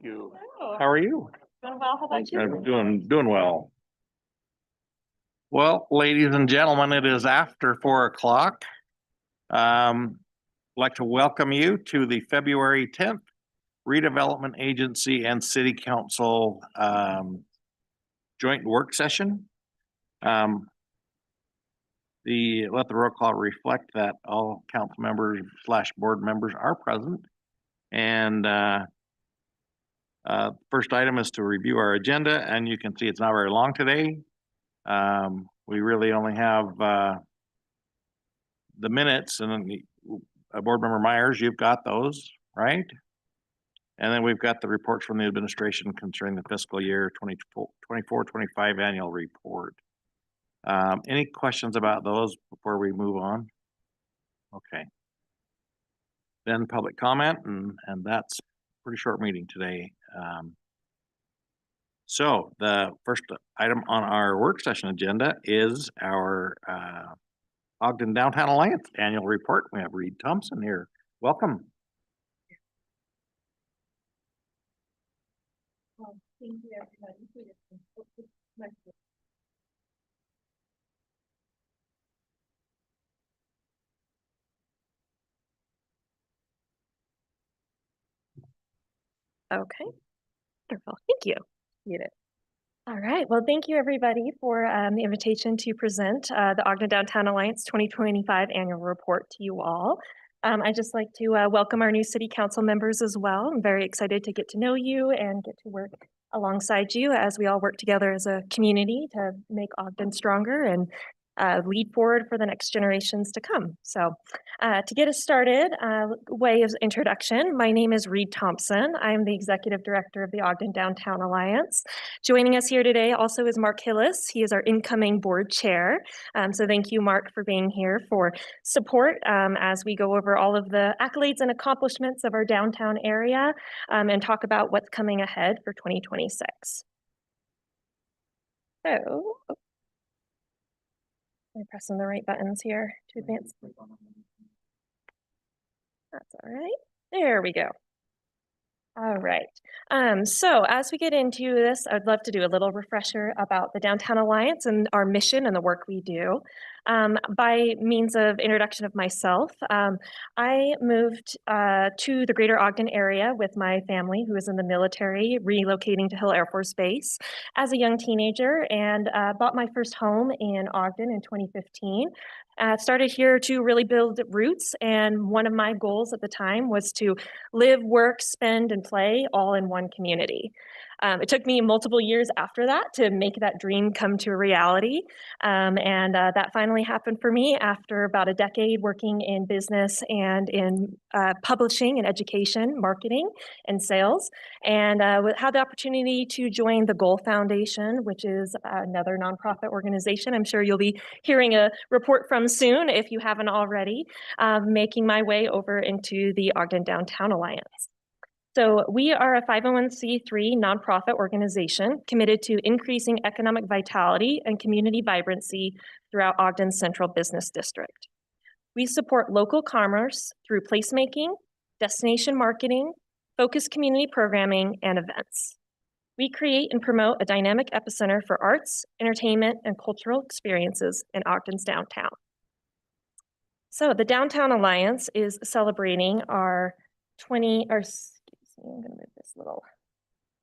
you. Hello. How are you? Doing well. How about you? I'm doing well. Well, ladies and gentlemen, it is after 4 o'clock. I'd like to welcome you to the February 10th Redevelopment Agency and City Council joint work session. Let the roll call reflect that all council members / board members are present. And first item is to review our agenda, and you can see it's not very long today. We really only have the minutes, and then Board Member Myers, you've got those, right? And then we've got the reports from the administration concerning the fiscal year 24-25 annual report. Any questions about those before we move on? Okay. Then public comment, and that's a pretty short meeting today. So the first item on our work session agenda is our Ogden Downtown Alliance annual report. We have Reed Thompson here. Welcome. Thank you, everybody. Okay, wonderful. Thank you. Get it. All right. Well, thank you, everybody, for the invitation to present the Ogden Downtown Alliance 2025 annual report to you all. I'd just like to welcome our new city council members as well. I'm very excited to get to know you and get to work alongside you as we all work together as a community to make Ogden stronger and lead forward for the next generations to come. So to get us started, way of introduction, my name is Reed Thompson. I'm the Executive Director of the Ogden Downtown Alliance. Joining us here today also is Mark Hillis. He is our incoming board chair. So thank you, Mark, for being here for support as we go over all of the accolades and accomplishments of our downtown area and talk about what's coming ahead for 2026. So, I'm pressing the right buttons here to advance. That's all right. There we go. All right. So as we get into this, I'd love to do a little refresher about the Downtown Alliance and our mission and the work we do. By means of introduction of myself, I moved to the greater Ogden area with my family who was in the military, relocating to Hill Air Force Base as a young teenager, and bought my first home in Ogden in 2015. Started here to really build roots, and one of my goals at the time was to live, work, spend, and play all in one community. It took me multiple years after that to make that dream come to reality, and that finally happened for me after about a decade working in business and in publishing and education, marketing, and sales, and had the opportunity to join the Goal Foundation, which is another nonprofit organization I'm sure you'll be hearing a report from soon if you haven't already, making my way over into the Ogden Downtown Alliance. So we are a 501c3 nonprofit organization committed to increasing economic vitality and community vibrancy throughout Ogden's Central Business District. We support local commerce through placemaking, destination marketing, focused community programming, and events. We create and promote a dynamic epicenter for arts, entertainment, and cultural experiences in Ogden's downtown. So the Downtown Alliance is celebrating our I'm going to move this little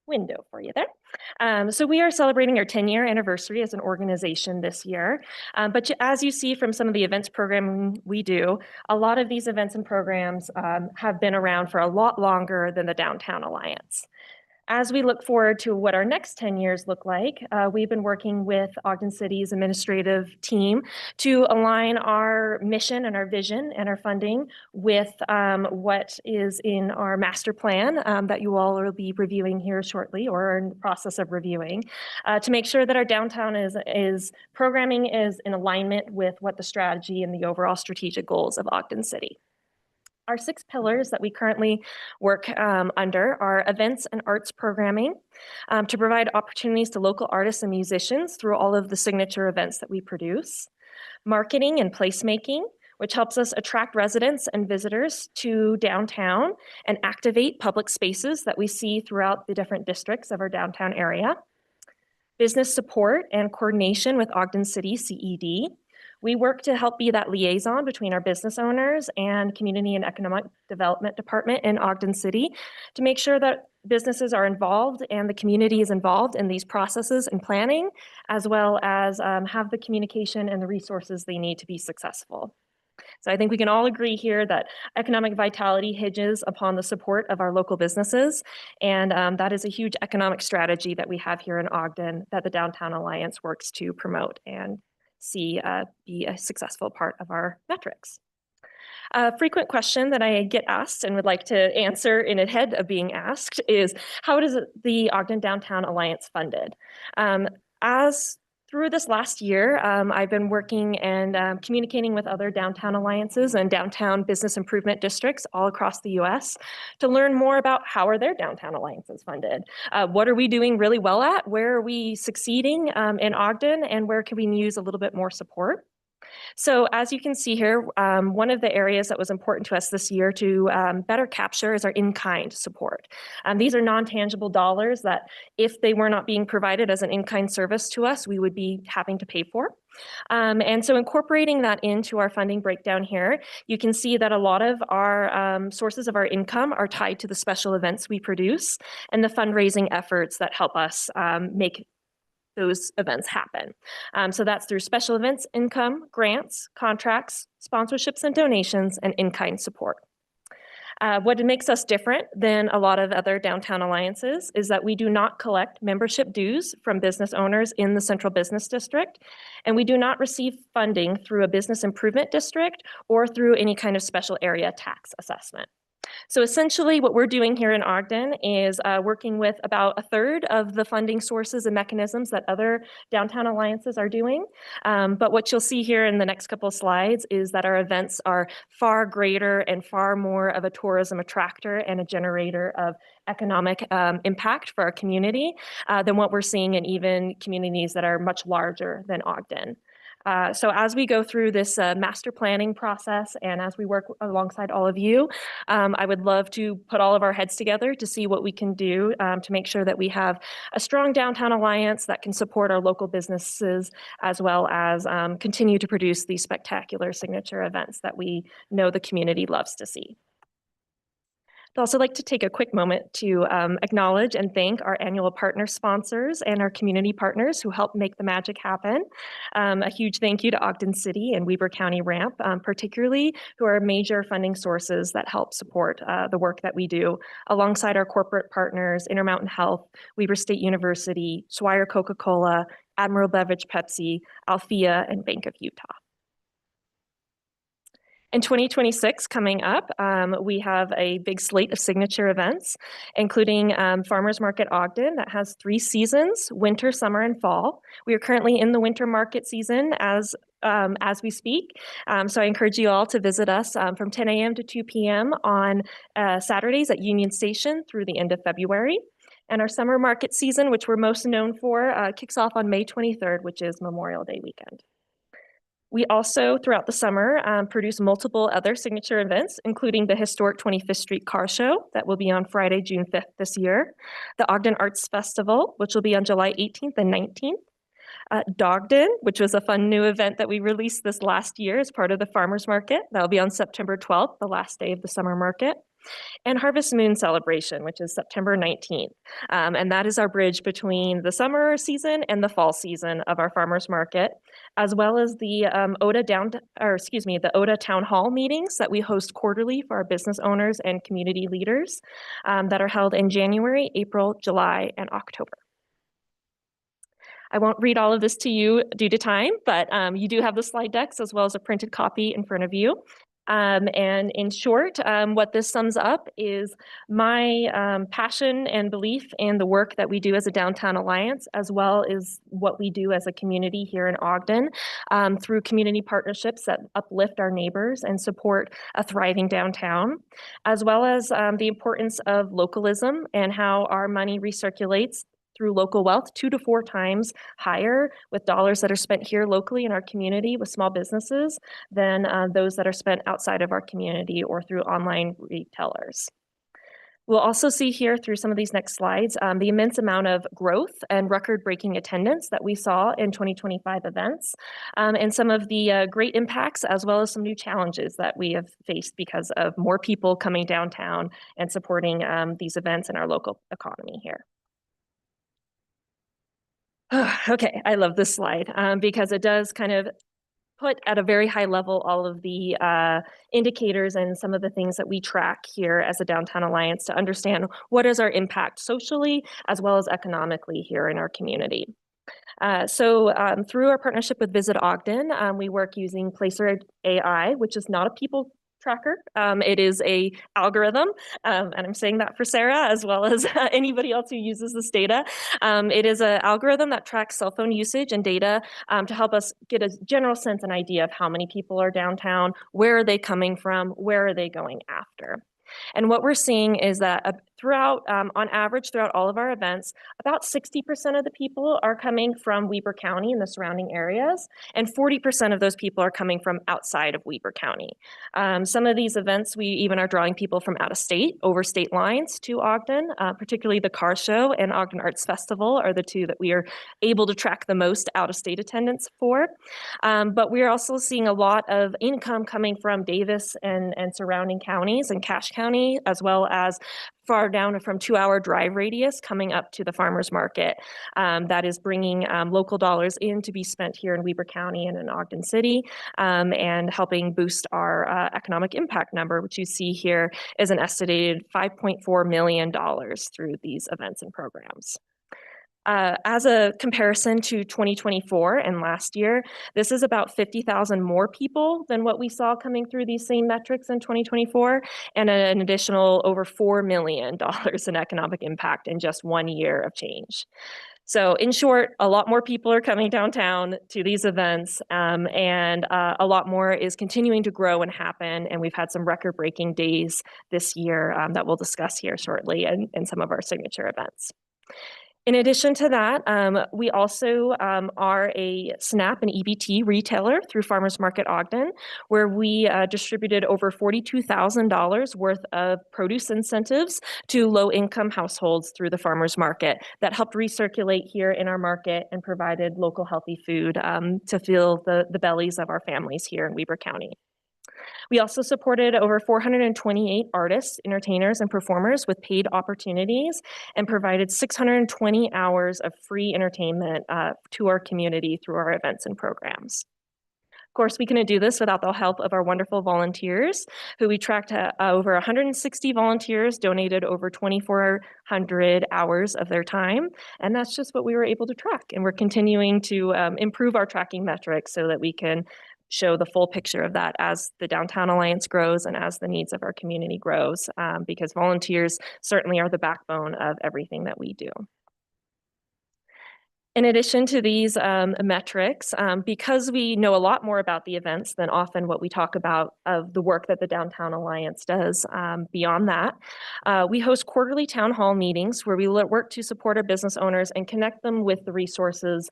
window for you there. So we are celebrating our 10-year anniversary as an organization this year. But as you see from some of the events programming we do, a lot of these events and programs have been around for a lot longer than the Downtown Alliance. As we look forward to what our next 10 years look like, we've been working with Ogden City's administrative team to align our mission and our vision and our funding with what is in our master plan that you all will be reviewing here shortly or are in the process of reviewing to make sure that our downtown programming is in alignment with what the strategy and the overall strategic goals of Ogden City. Our 6 pillars that we currently work under are events and arts programming to provide opportunities to local artists and musicians through all of the signature events that we produce. Marketing and placemaking, which helps us attract residents and visitors to downtown and activate public spaces that we see throughout the different districts of our downtown area. Business support and coordination with Ogden City CED. We work to help be that liaison between our business owners and Community and Economic Development Department in Ogden City to make sure that businesses are involved and the community is involved in these processes and planning, as well as have the communication and the resources they need to be successful. So I think we can all agree here that economic vitality hinges upon the support of our local businesses. And that is a huge economic strategy that we have here in Ogden that the Downtown Alliance works to promote and see be a successful part of our metrics. A frequent question that I get asked and would like to answer in ahead of being asked is, how does the Ogden Downtown Alliance funded? As through this last year, I've been working and communicating with other downtown alliances and downtown business improvement districts all across the US to learn more about how are their downtown alliances funded. What are we doing really well at? Where are we succeeding in Ogden, and where can we use a little bit more support? So as you can see here, one of the areas that was important to us this year to better capture is our in-kind support. These are non-tangible dollars that if they were not being provided as an in-kind service to us, we would be having to pay for. And so incorporating that into our funding breakdown here, you can see that a lot of our sources of our income are tied to the special events we produce and the fundraising efforts that help us make those events happen. So that's through special events income, grants, contracts, sponsorships and donations, and in-kind support. What makes us different than a lot of other downtown alliances is that we do not collect membership dues from business owners in the Central Business District, and we do not receive funding through a business improvement district or through any kind of special area tax assessment. So essentially what we're doing here in Ogden is working with about a third of the funding sources and mechanisms that other downtown alliances are doing. But what you'll see here in the next couple of slides is that our events are far greater and far more of a tourism attractor and a generator of economic impact for our community than what we're seeing in even communities that are much larger than Ogden. So as we go through this master planning process and as we work alongside all of you, I would love to put all of our heads together to see what we can do to make sure that we have a strong downtown alliance that can support our local businesses, as well as continue to produce these spectacular signature events that we know the community loves to see. I'd also like to take a quick moment to acknowledge and thank our annual partner sponsors and our community partners who help make the magic happen. A huge thank you to Ogden City and Weber County Ramp, particularly, who are major funding sources that help support the work that we do alongside our corporate partners, Intermountain Health, Weber State University, Swire Coca-Cola, Admiral Beverage Pepsi, Althea, and Bank of Utah. In 2026 coming up, we have a big slate of signature events, including Farmers Market Ogden that has 3 seasons, winter, summer, and fall. We are currently in the winter market season as we speak. So I encourage you all to visit us from 10 a.m. to 2 p.m. on Saturdays at Union Station through the end of February. And our summer market season, which we're most known for, kicks off on May 23rd, which is Memorial Day weekend. We also, throughout the summer, produce multiple other signature events, including the historic 25th Street Car Show that will be on Friday, June 5th this year, the Ogden Arts Festival, which will be on July 18th and 19th, Dogden, which was a fun new event that we released this last year as part of the Farmers Market. That will be on September 12th, the last day of the summer market. And Harvest Moon Celebration, which is September 19th. And that is our bridge between the summer season and the fall season of our farmers market, as well as the the ODA Town Hall meetings that we host quarterly for our business owners and community leaders that are held in January, April, July, and October. I won't read all of this to you due to time, but you do have the slide decks as well as a printed copy in front of you. And in short, what this sums up is my passion and belief in the work that we do as a Downtown Alliance, as well as what we do as a community here in Ogden through community partnerships that uplift our neighbors and support a thriving downtown, as well as the importance of localism and how our money recirculates through local wealth 2 to 4 times higher with dollars that are spent here locally in our community with small businesses than those that are spent outside of our community or through online retailers. We'll also see here through some of these next slides the immense amount of growth and record-breaking attendance that we saw in 2025 events, and some of the great impacts as well as some new challenges that we have faced because of more people coming downtown and supporting these events in our local economy here. Okay, I love this slide because it does kind of put at a very high level all of the indicators and some of the things that we track here as a Downtown Alliance to understand what is our impact socially as well as economically here in our community. Through our partnership with Visit Ogden, we work using Placer AI, which is not a people tracker. It is a algorithm, and I'm saying that for Sarah as well as anybody else who uses this data. It is an algorithm that tracks cell phone usage and data to help us get a general sense and idea of how many people are downtown, where are they coming from, where are they going after. And what we're seeing is that throughout, on average, throughout all of our events, about 60% of the people are coming from Weber County and the surrounding areas, and 40% of those people are coming from outside of Weber County. Some of these events, we even are drawing people from out of state, over state lines to Ogden, particularly the car show and Ogden Arts Festival are the two that we are able to track the most out-of-state attendance for. But we're also seeing a lot of income coming from Davis and surrounding counties and Cache County, as well as far down from 2-hour drive radius coming up to the farmers market. That is bringing local dollars in to be spent here in Weber County and in Ogden City, and helping boost our economic impact number, which you see here is an estimated $5.4 million through these events and programs. As a comparison to 2024 and last year, this is about 50,000 more people than what we saw coming through these same metrics in 2024, and an additional over $4 million in economic impact in just 1 year of change. So in short, a lot more people are coming downtown to these events, and a lot more is continuing to grow and happen. And we've had some record-breaking days this year that we'll discuss here shortly in some of our signature events. In addition to that, we also are a SNAP and EBT retailer through Farmers Market Ogden, where we distributed over $42,000 worth of produce incentives to low-income households through the farmers market that helped recirculate here in our market and provided local healthy food to fill the bellies of our families here in Weber County. We also supported over 428 artists, entertainers, and performers with paid opportunities and provided 620 hours of free entertainment to our community through our events and programs. Of course, we couldn't do this without the help of our wonderful volunteers, who we tracked over 160 volunteers, donated over 2,400 hours of their time. And that's just what we were able to track. And we're continuing to improve our tracking metrics so that we can show the full picture of that as the Downtown Alliance grows and as the needs of our community grows, because volunteers certainly are the backbone of everything that we do. In addition to these metrics, because we know a lot more about the events than often what we talk about of the work that the Downtown Alliance does, beyond that, we host quarterly town hall meetings where we work to support our business owners and connect them with the resources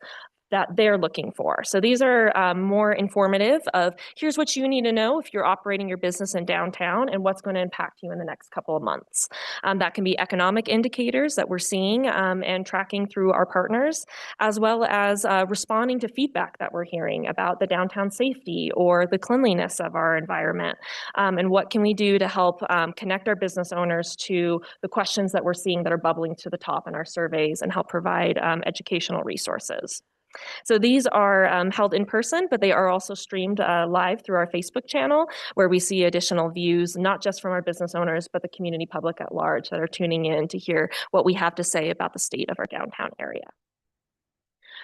that they're looking for. So these are more informative of here's what you need to know if you're operating your business in downtown and what's going to impact you in the next couple of months. That can be economic indicators that we're seeing and tracking through our partners, as well as responding to feedback that we're hearing about the downtown safety or the cleanliness of our environment. And what can we do to help connect our business owners to the questions that we're seeing that are bubbling to the top in our surveys and help provide educational resources. So these are held in person, but they are also streamed live through our Facebook channel, where we see additional views, not just from our business owners, but the community public at large that are tuning in to hear what we have to say about the state of our downtown area.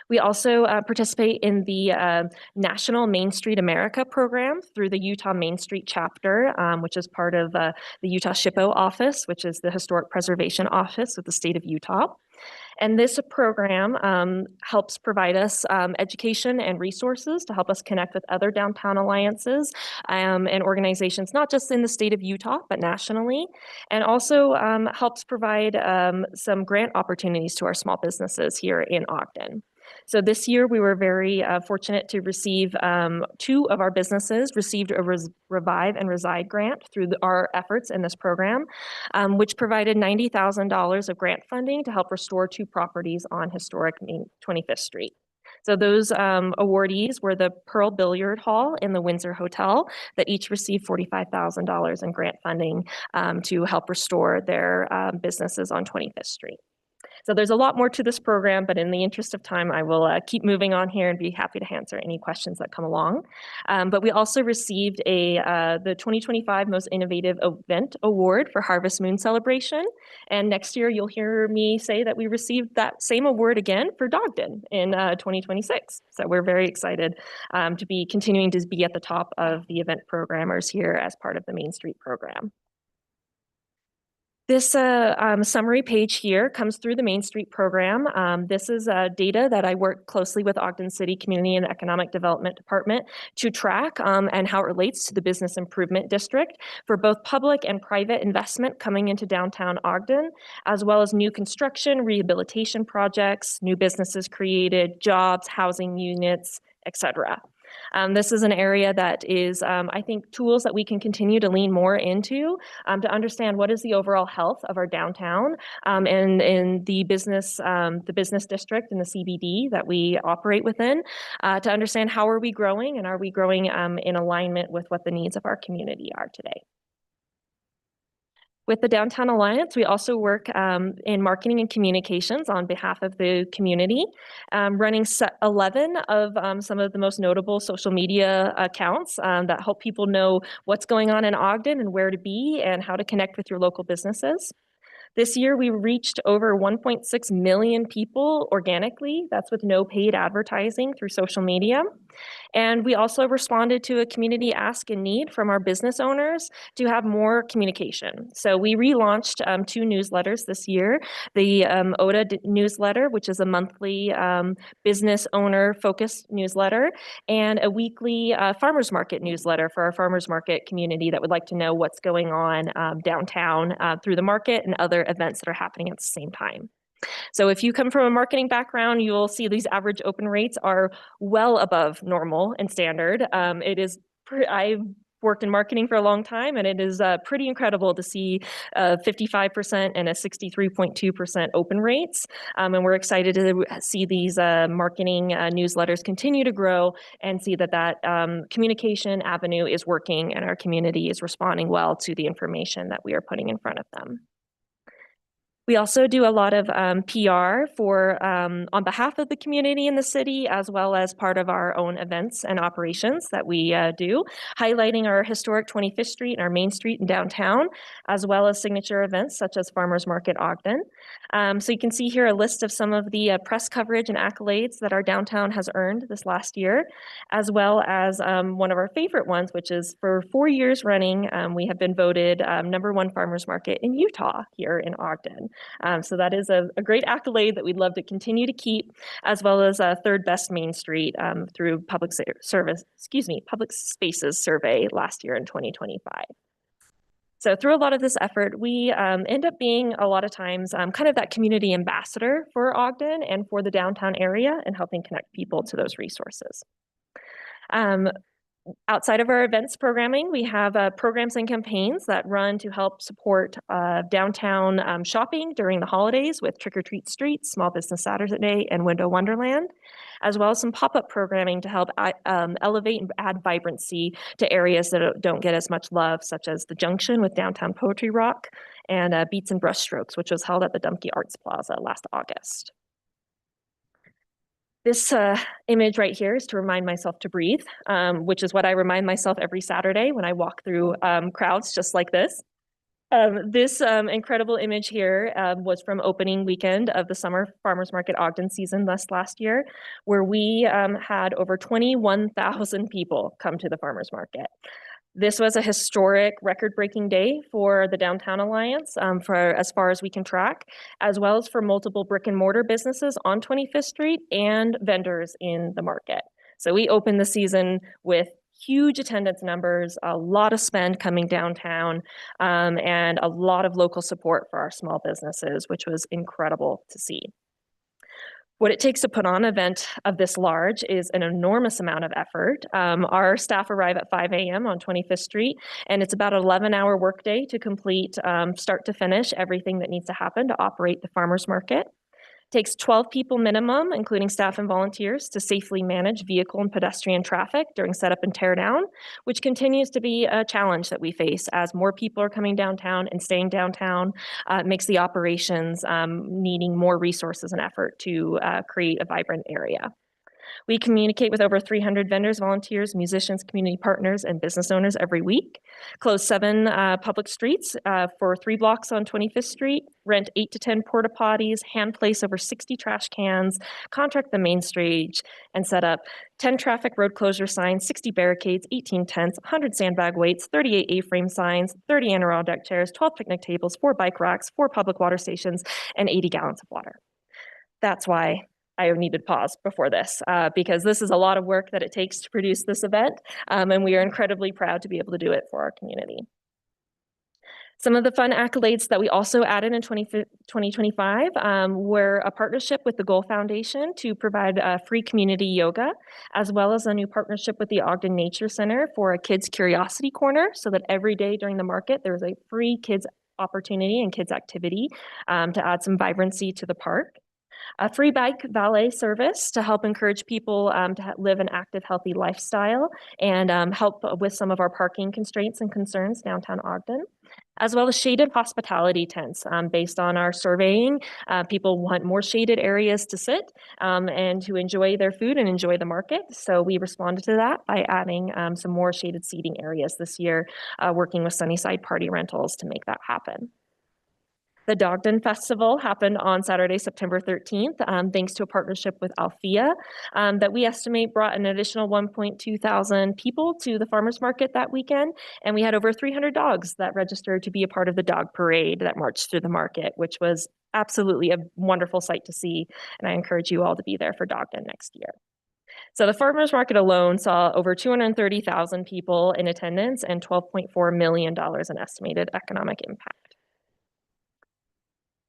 We also participate in the National Main Street America program through the Utah Main Street Chapter, which is part of the Utah SHPO office, which is the Historic Preservation Office of the state of Utah. And this program helps provide us education and resources to help us connect with other downtown alliances and organizations, not just in the state of Utah, but nationally, and also helps provide some grant opportunities to our small businesses here in Ogden. So this year we were very fortunate to receive 2 of our businesses received a Revive and Reside grant through our efforts in this program, which provided $90,000 of grant funding to help restore 2 properties on historic 25th Street. So those awardees were the Pearl Billiard Hall and the Windsor Hotel that each received $45,000 in grant funding to help restore their businesses on 25th Street. So there's a lot more to this program, but in the interest of time, I will keep moving on here and be happy to answer any questions that come along. But we also received the 2025 Most Innovative Event Award for Harvest Moon Celebration. And next year, you'll hear me say that we received that same award again for Ogden in 2026. So we're very excited to be continuing to be at the top of the event programmers here as part of the Main Street program. This summary page here comes through the Main Street program. This is data that I work closely with Ogden City Community and Economic Development Department to track and how it relates to the Business Improvement District for both public and private investment coming into downtown Ogden, as well as new construction, rehabilitation projects, new businesses created, jobs, housing units, etc. This is an area that is, I think, tools that we can continue to lean more into to understand what is the overall health of our downtown and in the business district and the CBD that we operate within to understand how are we growing and are we growing in alignment with what the needs of our community are today. With the Downtown Alliance, we also work in marketing and communications on behalf of the community, running 11 of some of the most notable social media accounts that help people know what's going on in Ogden and where to be and how to connect with your local businesses. This year, we reached over 1.6 million people organically. That's with no paid advertising through social media. And we also responded to a community ask and need from our business owners to have more communication. So we relaunched 2 newsletters this year. The ODA newsletter, which is a monthly business owner focused newsletter, and a weekly farmers market newsletter for our farmers market community that would like to know what's going on downtown through the market and other events that are happening at the same time. So if you come from a marketing background, you will see these average open rates are well above normal and standard. I've worked in marketing for a long time, and it is pretty incredible to see 55% and a 63.2% open rates. And we're excited to see these marketing newsletters continue to grow and see that communication avenue is working and our community is responding well to the information that we are putting in front of them. We also do a lot of PR for on behalf of the community in the city, as well as part of our own events and operations that we do, highlighting our historic 25th Street and our Main Street in downtown, as well as signature events such as Farmers Market Ogden. So you can see here a list of some of the press coverage and accolades that our downtown has earned this last year, as well as one of our favorite ones, which is for 4 years running, we have been voted #1 farmers market in Utah here in Ogden. So that is a great accolade that we'd love to continue to keep, as well as a 3rd best Main Street through Public Spaces survey last year in 2025. So through a lot of this effort, we end up being a lot of times kind of that community ambassador for Ogden and for the downtown area and helping connect people to those resources. Outside of our events programming, we have programs and campaigns that run to help support downtown shopping during the holidays with Trick or Treat Street, Small Business Saturday, and Window Wonderland, as well as some pop-up programming to help elevate and add vibrancy to areas that don't get as much love, such as the Junction with Downtown Poetry Rock and Beats and Brushstrokes, which was held at the Dumpke Arts Plaza last August. This image right here is to remind myself to breathe, which is what I remind myself every Saturday when I walk through crowds just like this. This incredible image here was from opening weekend of the Summer Farmers Market Ogden season last year, where we had over 21,000 people come to the farmers market. This was a historic record-breaking day for the Downtown Alliance, for as far as we can track, as well as for multiple brick and mortar businesses on 25th Street and vendors in the market. So we opened the season with huge attendance numbers, a lot of spend coming downtown, and a lot of local support for our small businesses, which was incredible to see. What it takes to put on an event of this large is an enormous amount of effort. Our staff arrive at 5 a.m. on 25th Street, and it's about an 11-hour workday to complete, start to finish, everything that needs to happen to operate the farmers market. Takes 12 people minimum, including staff and volunteers, to safely manage vehicle and pedestrian traffic during setup and tear down, which continues to be a challenge that we face as more people are coming downtown and staying downtown. It makes the operations needing more resources and effort to create a vibrant area. We communicate with over 300 vendors, volunteers, musicians, community partners, and business owners every week. Close 7 public streets for 3 blocks on 25th Street, rent 8 to 10 porta potties, hand place over 60 trash cans, contract the main stage, and set up 10 traffic road closure signs, 60 barricades, 18 tents, 100 sandbag weights, 38 A-frame signs, 30 Anaral deck chairs, 12 picnic tables, 4 bike racks, 4 public water stations, and 80 gallons of water. That's why I needed pause before this, because this is a lot of work that it takes to produce this event, and we are incredibly proud to be able to do it for our community. Some of the fun accolades that we also added in 2025 were a partnership with the Goal Foundation to provide free community yoga, as well as a new partnership with the Ogden Nature Center for a Kids Curiosity Corner, so that every day during the market, there's a free kids opportunity and kids activity to add some vibrancy to the park. A free bike valet service to help encourage people to live an active, healthy lifestyle and help with some of our parking constraints and concerns downtown Ogden, as well as shaded hospitality tents. Based on our surveying, people want more shaded areas to sit and to enjoy their food and enjoy the market. So we responded to that by adding some more shaded seating areas this year, working with Sunnyside Party Rentals to make that happen. The Ogden Festival happened on Saturday, September 13th, thanks to a partnership with Althea that we estimate brought an additional 1.2 thousand people to the farmers market that weekend. And we had over 300 dogs that registered to be a part of the dog parade that marched through the market, which was absolutely a wonderful sight to see. And I encourage you all to be there for Ogden next year. So the farmers market alone saw over 230,000 people in attendance and $12.4 million in estimated economic impact.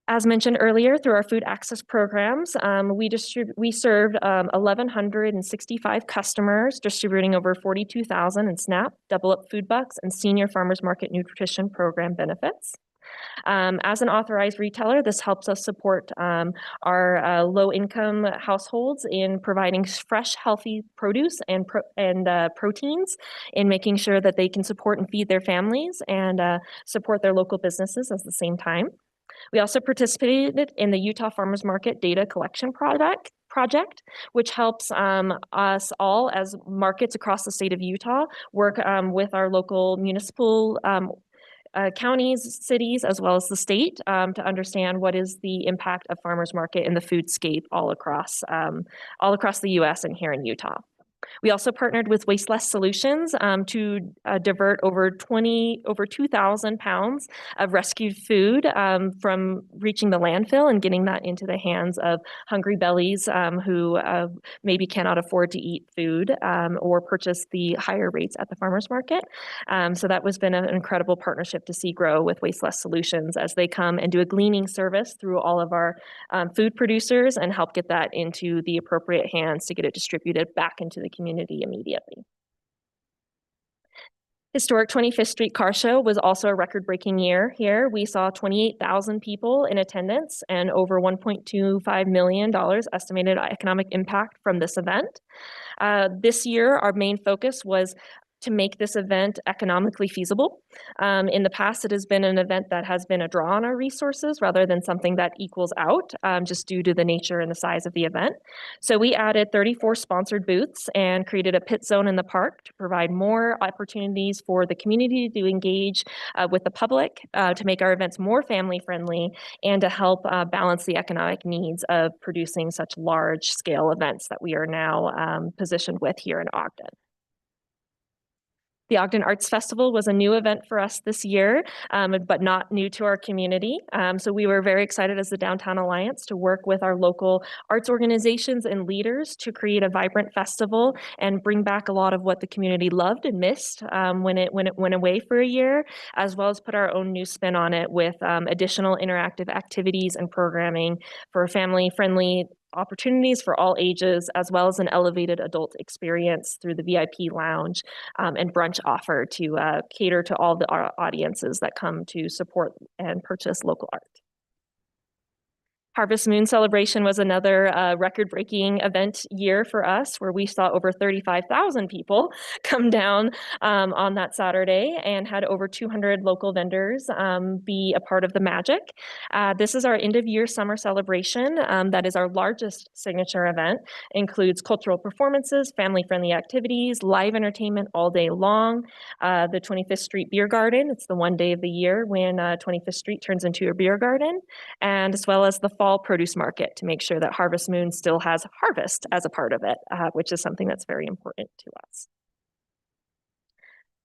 As mentioned earlier, through our food access programs, we served 1,165 customers, distributing over 42,000 in SNAP, Double Up Food Bucks, and Senior Farmers Market Nutrition Program benefits. As an authorized retailer, this helps us support our low-income households in providing fresh, healthy produce and proteins, in making sure that they can support and feed their families and support their local businesses at the same time. We also participated in the Utah Farmers Market Data Collection Project, which helps us all as markets across the state of Utah work with our local municipal counties, cities, as well as the state to understand what is the impact of farmers market in the foodscape all across the U.S. and here in Utah. We also partnered with Waste Less Solutions to divert over 2,000 pounds of rescued food from reaching the landfill and getting that into the hands of hungry bellies who maybe cannot afford to eat food or purchase the higher rates at the farmers market. So that has been an incredible partnership to see grow with Waste Less Solutions as they come and do a gleaning service through all of our food producers and help get that into the appropriate hands to get it distributed back into the community immediately. Historic 25th Street Car Show was also a record-breaking year here. We saw 28,000 people in attendance and over $1.25 million estimated economic impact from this event. This year, our main focus was to make this event economically feasible. In the past, it has been an event that has been a draw on our resources rather than something that equals out just due to the nature and the size of the event. So we added 34 sponsored booths and created a pit zone in the park to provide more opportunities for the community to engage with the public, to make our events more family friendly, and to help balance the economic needs of producing such large scale events that we are now positioned with here in Ogden. The Ogden Arts Festival was a new event for us this year, but not new to our community. So we were very excited as the Downtown Alliance to work with our local arts organizations and leaders to create a vibrant festival and bring back a lot of what the community loved and missed when it went away for a year, as well as put our own new spin on it with additional interactive activities and programming for family-friendly opportunities for all ages, as well as an elevated adult experience through the VIP lounge and brunch offer to cater to all the audiences that come to support and purchase local art. Harvest Moon Celebration was another record-breaking event year for us, where we saw over 35,000 people come down on that Saturday and had over 200 local vendors be a part of the magic. This is our end-of-year summer celebration that is our largest signature event. Includes cultural performances, family-friendly activities, live entertainment all day long. The 25th Street Beer Garden, it's the one day of the year when 25th Street turns into a beer garden, and as well as the fall produce market to make sure that Harvest Moon still has harvest as a part of it, which is something that's very important to us.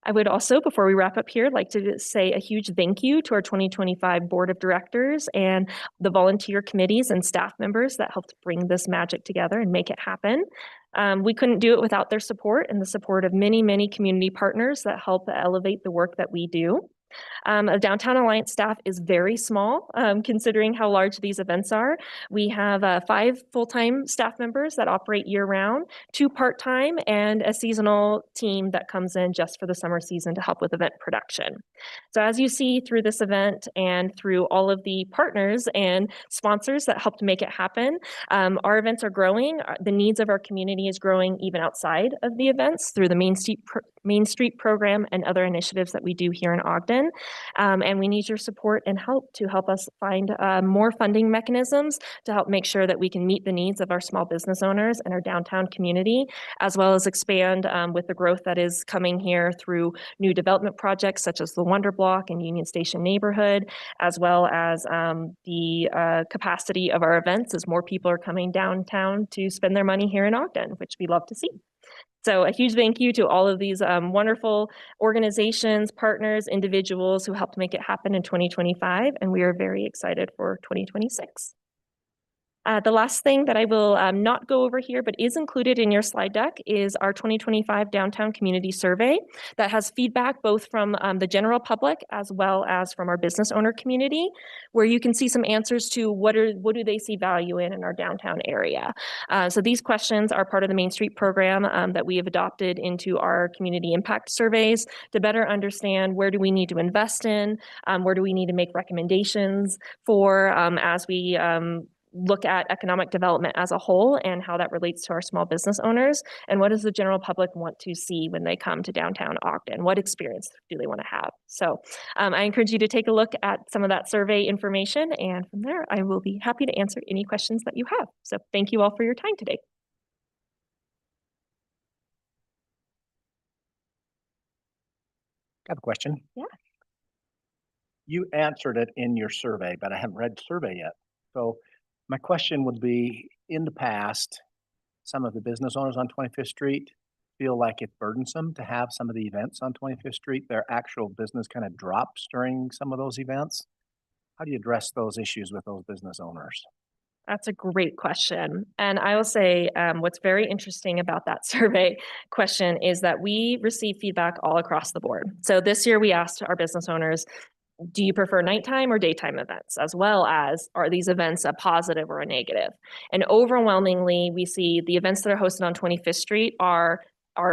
I would also, before we wrap up here, like to say a huge thank you to our 2025 Board of Directors and the volunteer committees and staff members that helped bring this magic together and make it happen. We couldn't do it without their support and the support of many, many community partners that help elevate the work that we do. A Downtown Alliance staff is very small, considering how large these events are. We have 5 full-time staff members that operate year-round, 2 part-time, and a seasonal team that comes in just for the summer season to help with event production. So as you see through this event and through all of the partners and sponsors that helped make it happen, our events are growing. The needs of our community is growing even outside of the events through the Main Street program and other initiatives that we do here in Ogden. And we need your support and help to help us find more funding mechanisms to help make sure that we can meet the needs of our small business owners and our downtown community, as well as expand with the growth that is coming here through new development projects such as the Wonder Block and Union Station neighborhood, as well as the capacity of our events as more people are coming downtown to spend their money here in Ogden, which we love to see. So a huge thank you to all of these wonderful organizations, partners, individuals who helped make it happen in 2025, and we are very excited for 2026. The last thing that I will not go over here, but is included in your slide deck, is our 2025 Downtown Community Survey that has feedback both from the general public as well as from our business owner community, where you can see some answers to what do they see value in our downtown area. So these questions are part of the Main Street program that we have adopted into our community impact surveys to better understand where do we need to invest in, where do we need to make recommendations for as we look at economic development as a whole and how that relates to our small business owners, and what does the general public want to see when they come to downtown Ogden? What experience do they want to have? So I encourage you to take a look at some of that survey information, and from there I will be happy to answer any questions that you have. So thank you all for your time today. I have a question. Yeah. You answered it in your survey, but I haven't read the survey yet. So my question would be, in the past, some of the business owners on 25th Street feel like it's burdensome to have some of the events on 25th Street. Their actual business kind of drops during some of those events. How do you address those issues with those business owners? That's a great question. And I will say what's very interesting about that survey question is that we receive feedback all across the board. So this year we asked our business owners, do you prefer nighttime or daytime events, as well as are these events a positive or a negative? And overwhelmingly, we see the events that are hosted on 25th Street are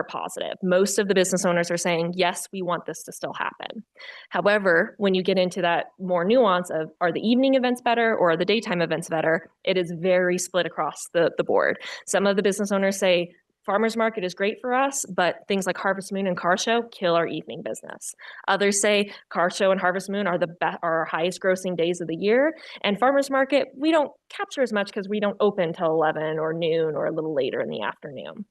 positive. Most of the business owners are saying, yes, we want this to still happen. However, when you get into that more nuance of are the evening events better or are the daytime events better, it is very split across the board. Some of the business owners say, farmers market is great for us, but things like Harvest Moon and Car Show kill our evening business. Others say Car Show and Harvest Moon are our highest grossing days of the year. And farmers market, we don't capture as much because we don't open till 11 or noon or a little later in the afternoon.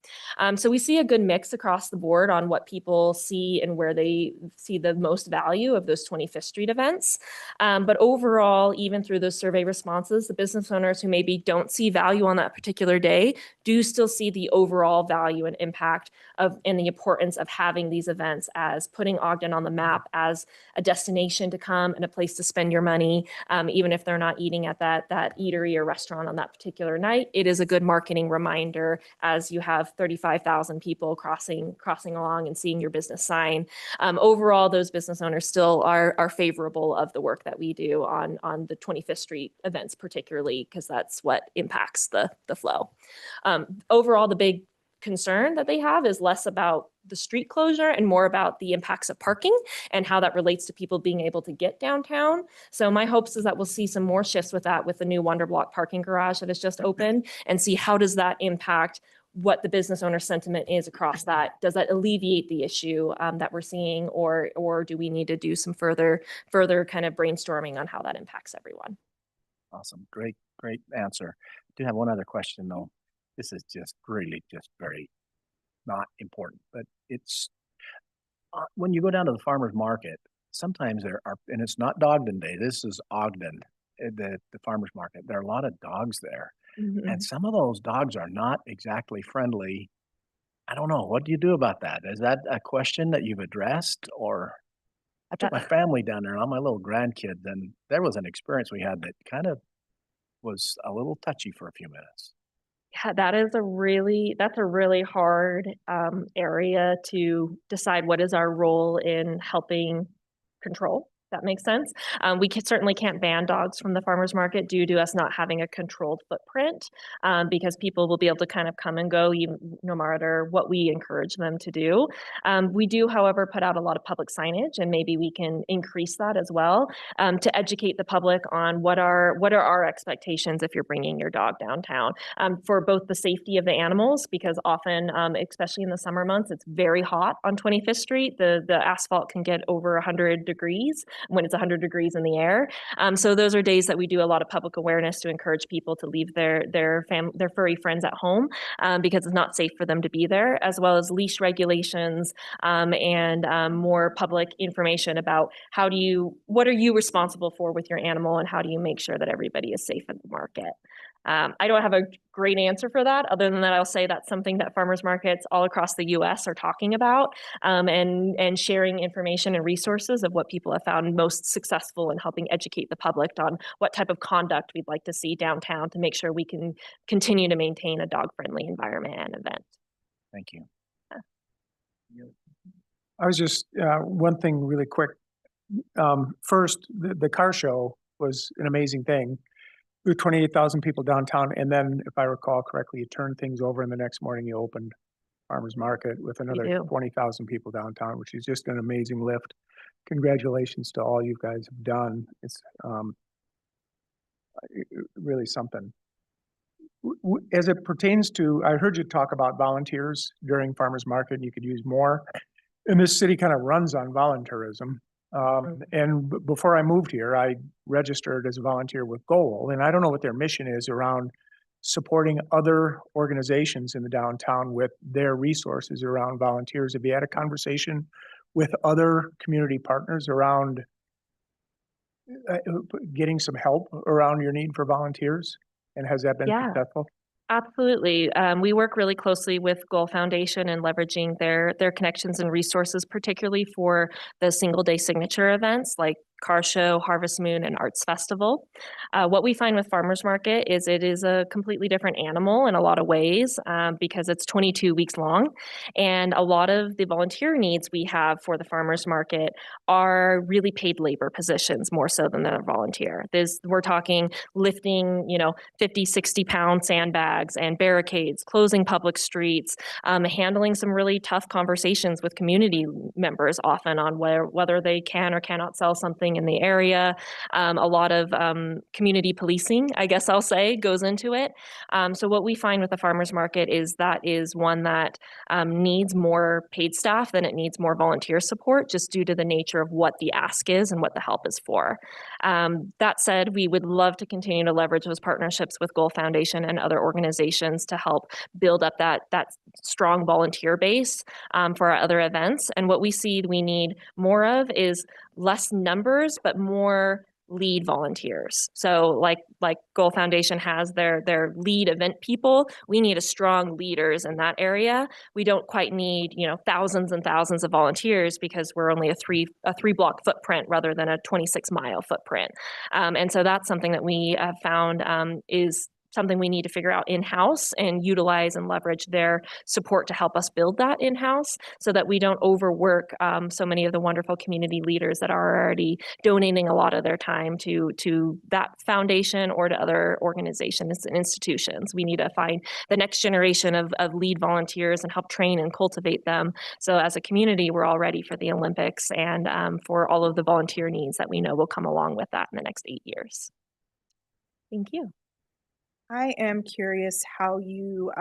So we see a good mix across the board on what people see and where they see the most value of those 25th Street events. But overall, even through those survey responses, the business owners who maybe don't see value on that particular day do still see the overall value and impact of and the importance of having these events as putting Ogden on the map as a destination to come and a place to spend your money, even if they're not eating at that eatery or restaurant on that particular night. It is a good marketing reminder as you have 35,000 people crossing along and seeing your business sign. Overall, those business owners still are favorable of the work that we do on the 25th Street events, particularly because that's what impacts the flow. Overall, the big concern that they have is less about the street closure and more about the impacts of parking and how that relates to people being able to get downtown. So my hopes is that we'll see some more shifts with that with the new Wonder Block parking garage that has just opened, and see how does that impact what the business owner sentiment is across that. Does that alleviate the issue that we're seeing, or do we need to do some further kind of brainstorming on how that impacts everyone? Awesome. Great answer. I do have one other question though. This is just really just very not important, but it's when you go down to the farmer's market, sometimes there are, and it's not Ogden Day, this is Ogden, the farmer's market. There are a lot of dogs there. And some of those dogs are not exactly friendly. I don't know. What do you do about that? Is that a question that you've addressed? Or I took my family down there and all my little grandkids, and there was an experience we had that kind of was a little touchy for a few minutes. Yeah, that's a really hard area to decide what is our role in helping control. That makes sense. We certainly can't ban dogs from the farmers market due to us not having a controlled footprint, because people will be able to kind of come and go no matter what we encourage them to do. We do, however, put out a lot of public signage, and maybe we can increase that as well, to educate the public on what are our expectations if you're bringing your dog downtown, for both the safety of the animals, because often, especially in the summer months, it's very hot on 25th Street. The asphalt can get over 100 degrees when it's 100 degrees in the air. So those are days that we do a lot of public awareness to encourage people to leave their furry friends at home, because it's not safe for them to be there, as well as leash regulations, and more public information about what are you responsible for with your animal, and how do you make sure that everybody is safe at the market. I don't have a great answer for that. Other than that, I'll say that's something that farmers markets all across the U.S. are talking about, and sharing information and resources of what people have found most successful in helping educate the public on what type of conduct we'd like to see downtown to make sure we can continue to maintain a dog-friendly environment and event. Thank you. I was just, one thing really quick. First, the car show was an amazing thing. There were 28,000 people downtown, and then, if I recall correctly, you turned things over, and the next morning you opened farmers market with another 20,000 people downtown, which is just an amazing lift. Congratulations to all you guys have done. It's really something. As it pertains to, I heard you talk about volunteers during farmers market, and you could use more. And this city kind of runs on volunteerism. And before I moved here, I registered as a volunteer with Goal, and I don't know what their mission is around supporting other organizations in the downtown with their resources around volunteers. Have you had a conversation with other community partners around getting some help around your need for volunteers? And has that been successful? Absolutely. We work really closely with Goal Foundation and leveraging their connections and resources, particularly for the single day signature events like Car Show, Harvest Moon, and Arts Festival. What we find with farmers market is it is a completely different animal in a lot of ways, because it's 22 weeks long. And a lot of the volunteer needs we have for the farmers market are really paid labor positions more so than a volunteer. We're talking lifting, 50, 60-pound sandbags and barricades, closing public streets, handling some really tough conversations with community members often on whether they can or cannot sell something in the area. A lot of community policing, I guess I'll say, goes into it. So what we find with the farmers market is that is one that needs more paid staff than it needs more volunteer support, just due to the nature of what the ask is and what the help is for. That said, we would love to continue to leverage those partnerships with Goal Foundation and other organizations to help build up that strong volunteer base for our other events. And what we see we need more of is less numbers, but more lead volunteers. So like Goal Foundation has their lead event people, we need a strong leaders in that area. We don't quite need, thousands and thousands of volunteers because we're only a three block footprint rather than a 26-mile footprint. And so that's something that we have found is something we need to figure out in-house and utilize and leverage their support to help us build that in-house so that we don't overwork so many of the wonderful community leaders that are already donating a lot of their time to that foundation or to other organizations and institutions. We need to find the next generation of lead volunteers and help train and cultivate them. So as a community, we're all ready for the Olympics and for all of the volunteer needs that we know will come along with that in the next 8 years. Thank you. I am curious how you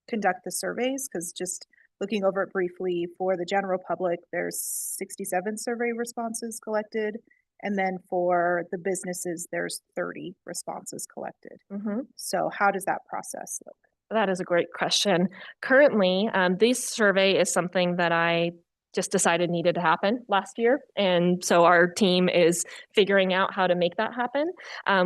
conduct the surveys, because just looking over it briefly, for the general public, there's 67 survey responses collected. And then for the businesses, there's 30 responses collected. Mm-hmm. So how does that process look? That is a great question. Currently, this survey is something that I just decided needed to happen last year. And so our team is figuring out how to make that happen.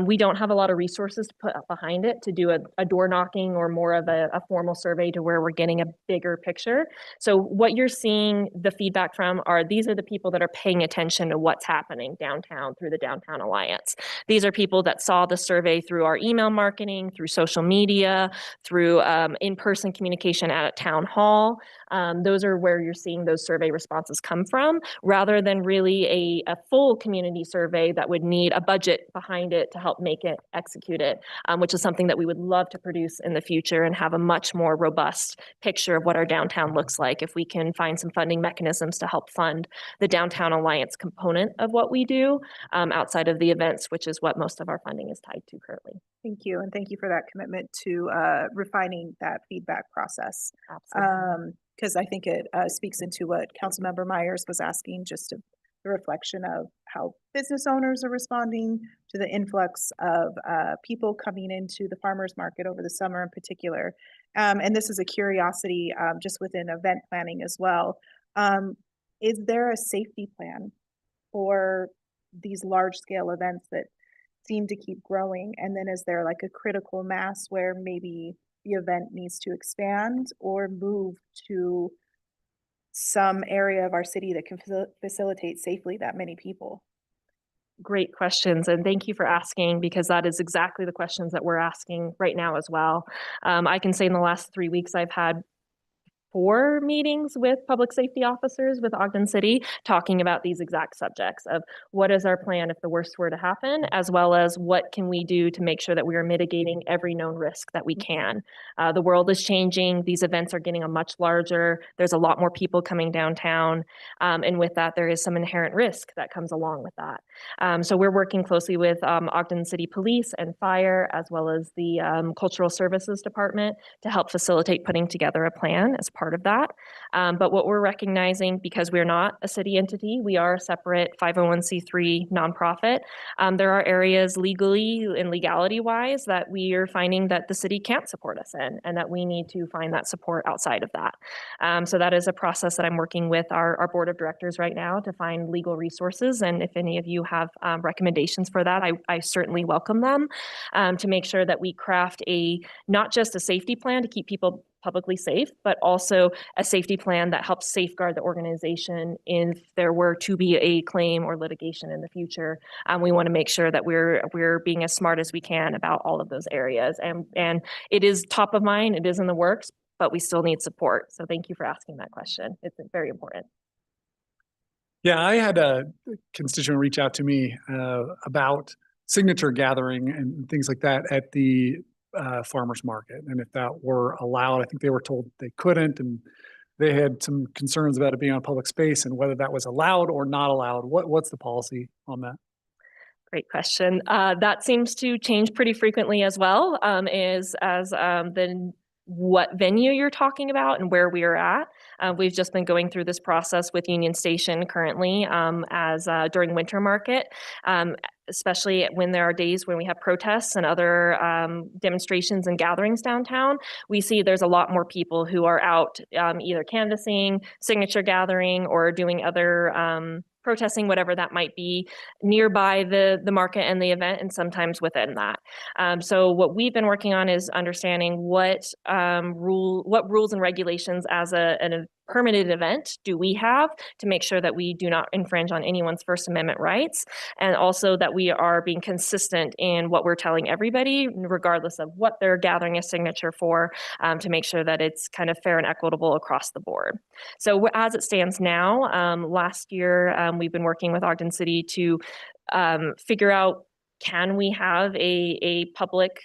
We don't have a lot of resources to put up behind it to do a door knocking or more of a formal survey to where we're getting a bigger picture. So what you're seeing the feedback from these are the people that are paying attention to what's happening downtown through the Downtown Alliance. These are people that saw the survey through our email marketing, through social media, through in-person communication at a town hall. Those are where you're seeing those survey responses come from, rather than really a full community survey that would need a budget behind it to help make it, execute it, which is something that we would love to produce in the future and have a much more robust picture of what our downtown looks like if we can find some funding mechanisms to help fund the Downtown Alliance component of what we do outside of the events, which is what most of our funding is tied to currently. Thank you. And thank you for that commitment to refining that feedback process. Absolutely. Because I think it speaks into what Councilmember Myers was asking, just the reflection of how business owners are responding to the influx of people coming into the farmers market over the summer in particular. And this is a curiosity just within event planning as well. Is there a safety plan for these large scale events that seem to keep growing? And then is there like a critical mass where maybe the event needs to expand or move to some area of our city that can facilitate safely that many people? Great questions. And thank you for asking, because that is exactly the questions that we're asking right now as well. I can say in the last 3 weeks, I've had 4 meetings with public safety officers with Ogden City talking about these exact subjects of what is our plan if the worst were to happen, as well as what can we do to make sure that we are mitigating every known risk that we can. The world is changing. These events are getting a much larger. There's a lot more people coming downtown. And with that, there is some inherent risk that comes along with that. So we're working closely with Ogden City Police and Fire, as well as the Cultural Services Department to help facilitate putting together a plan as part of that. But what we're recognizing, because we're not a city entity, we are a separate 501c3 nonprofit. There are areas legally and legality wise that we are finding that the city can't support us in, and that we need to find that support outside of that. So that is a process that I'm working with our board of directors right now to find legal resources. And if any of you have recommendations for that, I certainly welcome them to make sure that we craft not just a safety plan to keep people publicly safe, but also a safety plan that helps safeguard the organization if there were to be a claim or litigation in the future. We want to make sure that we're being as smart as we can about all of those areas. And it is top of mind, it is in the works, but we still need support. So thank you for asking that question. It's very important. Yeah, I had a constituent reach out to me about signature gathering and things like that at the farmers market, and if that were allowed. I think they were told they couldn't, and they had some concerns about it being on public space and whether that was allowed or not allowed. What's the policy on that? Great question. That seems to change pretty frequently as well, what venue you're talking about and where we are at. We've just been going through this process with Union Station currently during winter market, especially when there are days when we have protests and other demonstrations and gatherings downtown. We see there's a lot more people who are out either canvassing, signature gathering, or doing other protesting whatever that might be nearby the market and the event, and sometimes within that. So what we've been working on is understanding what rules and regulations as a permitted event do we have to make sure that we do not infringe on anyone's First Amendment rights, and also that we are being consistent in what we're telling everybody, regardless of what they're gathering a signature for, to make sure that it's kind of fair and equitable across the board. So as it stands now, last year, we've been working with Ogden City to figure out, can we have a public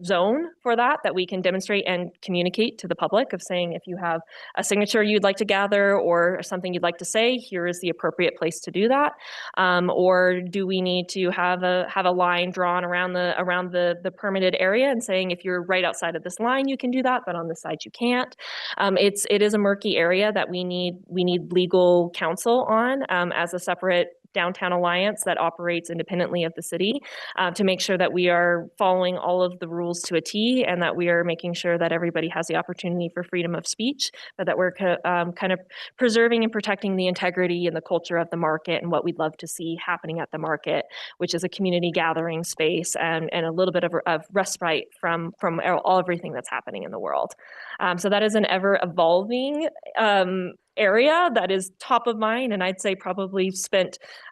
zone for that we can demonstrate and communicate to the public, of saying, if you have a signature you'd like to gather or something you'd like to say, here is the appropriate place to do that. Or do we need to have a line drawn around the permitted area and saying, if you're right outside of this line, you can do that, but on this side you can't. It is a murky area that we need legal counsel on, as a separate downtown alliance that operates independently of the city, to make sure that we are following all of the rules to a T, and that we are making sure that everybody has the opportunity for freedom of speech, but that we're kind of preserving and protecting the integrity and the culture of the market and what we'd love to see happening at the market, which is a community gathering space and a little bit of respite from everything that's happening in the world. So that is an ever evolving area that is top of mind, and I'd say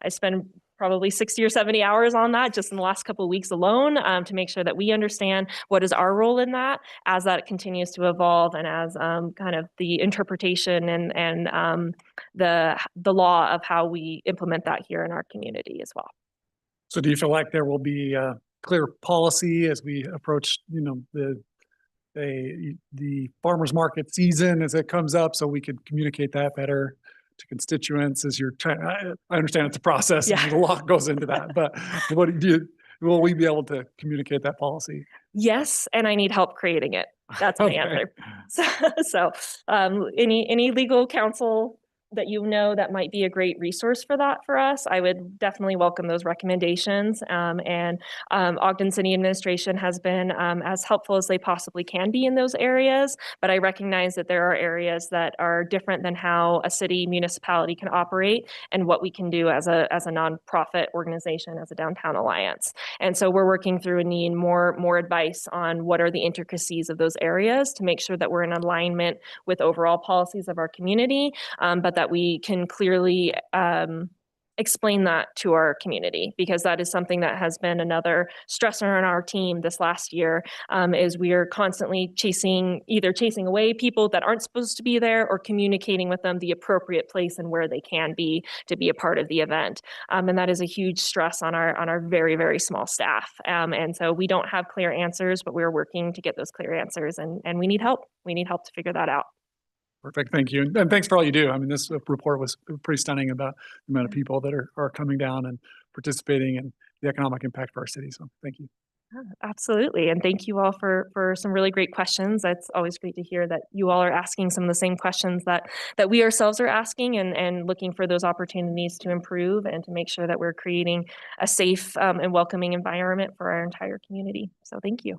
I spent probably 60 or 70 hours on that just in the last couple of weeks alone, to make sure that we understand what is our role in that as that continues to evolve, and as kind of the interpretation and the law of how we implement that here in our community as well. So do you feel like there will be a clear policy as we approach, the farmer's market season as it comes up, so we could communicate that better to constituents as you're trying? I understand it's a process and Yeah. there's a lot goes into that, but will we be able to communicate that policy? Yes, and I need help creating it. That's my Okay. answer. So any legal counsel that that might be a great resource for that for us, I would definitely welcome those recommendations. And Ogden City Administration has been as helpful as they possibly can be in those areas, but I recognize that there are areas that are different than how a city municipality can operate, and what we can do as a nonprofit organization, as a downtown alliance. And so we're working through and need more advice on what are the intricacies of those areas to make sure that we're in alignment with overall policies of our community, but that we can clearly explain that to our community, because that is something that has been another stressor on our team this last year, is we are constantly chasing away people that aren't supposed to be there, or communicating with them the appropriate place and where they can be to be a part of the event. And that is a huge stress on our very, very small staff. And so we don't have clear answers, but we're working to get those clear answers, and we need help. We need help to figure that out. Perfect. Thank you. And thanks for all you do. I mean, this report was pretty stunning about the amount of people that are coming down and participating, and the economic impact for our city. So thank you. Absolutely. And thank you all for some really great questions. It's always great to hear that you all are asking some of the same questions that we ourselves are asking, and looking for those opportunities to improve and to make sure that we're creating a safe and welcoming environment for our entire community. So thank you.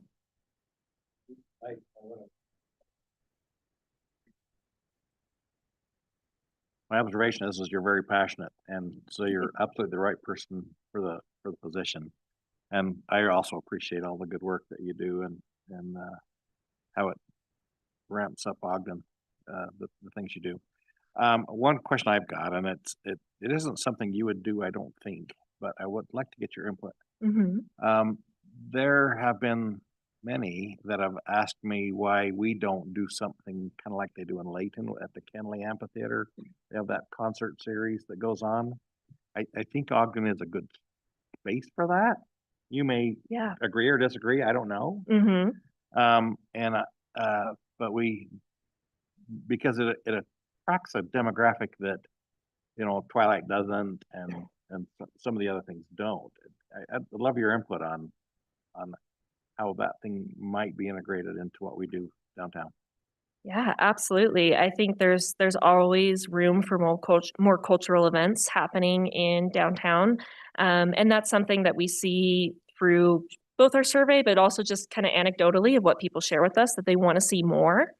My observation is you're very passionate, and so you're absolutely the right person for the position. And I also appreciate all the good work that you do, and how it ramps up Ogden, the things you do. One question I've got, and it isn't something you would do, I don't think, but I would like to get your input. Mm-hmm. There have been many that have asked me why we don't do something kind of like they do in Layton at the Kenley Amphitheater. They have that concert series that goes on. I think Ogden is a good space for that. You may agree or disagree. I don't know. Mm-hmm. But because it attracts a demographic that, Twilight doesn't, and some of the other things don't. I'd love your input on how that thing might be integrated into what we do downtown. Yeah, absolutely. I think there's always room for more cultural events happening in downtown. And that's something that we see through both our survey, but also just kind of anecdotally of what people share with us, that they want to see more.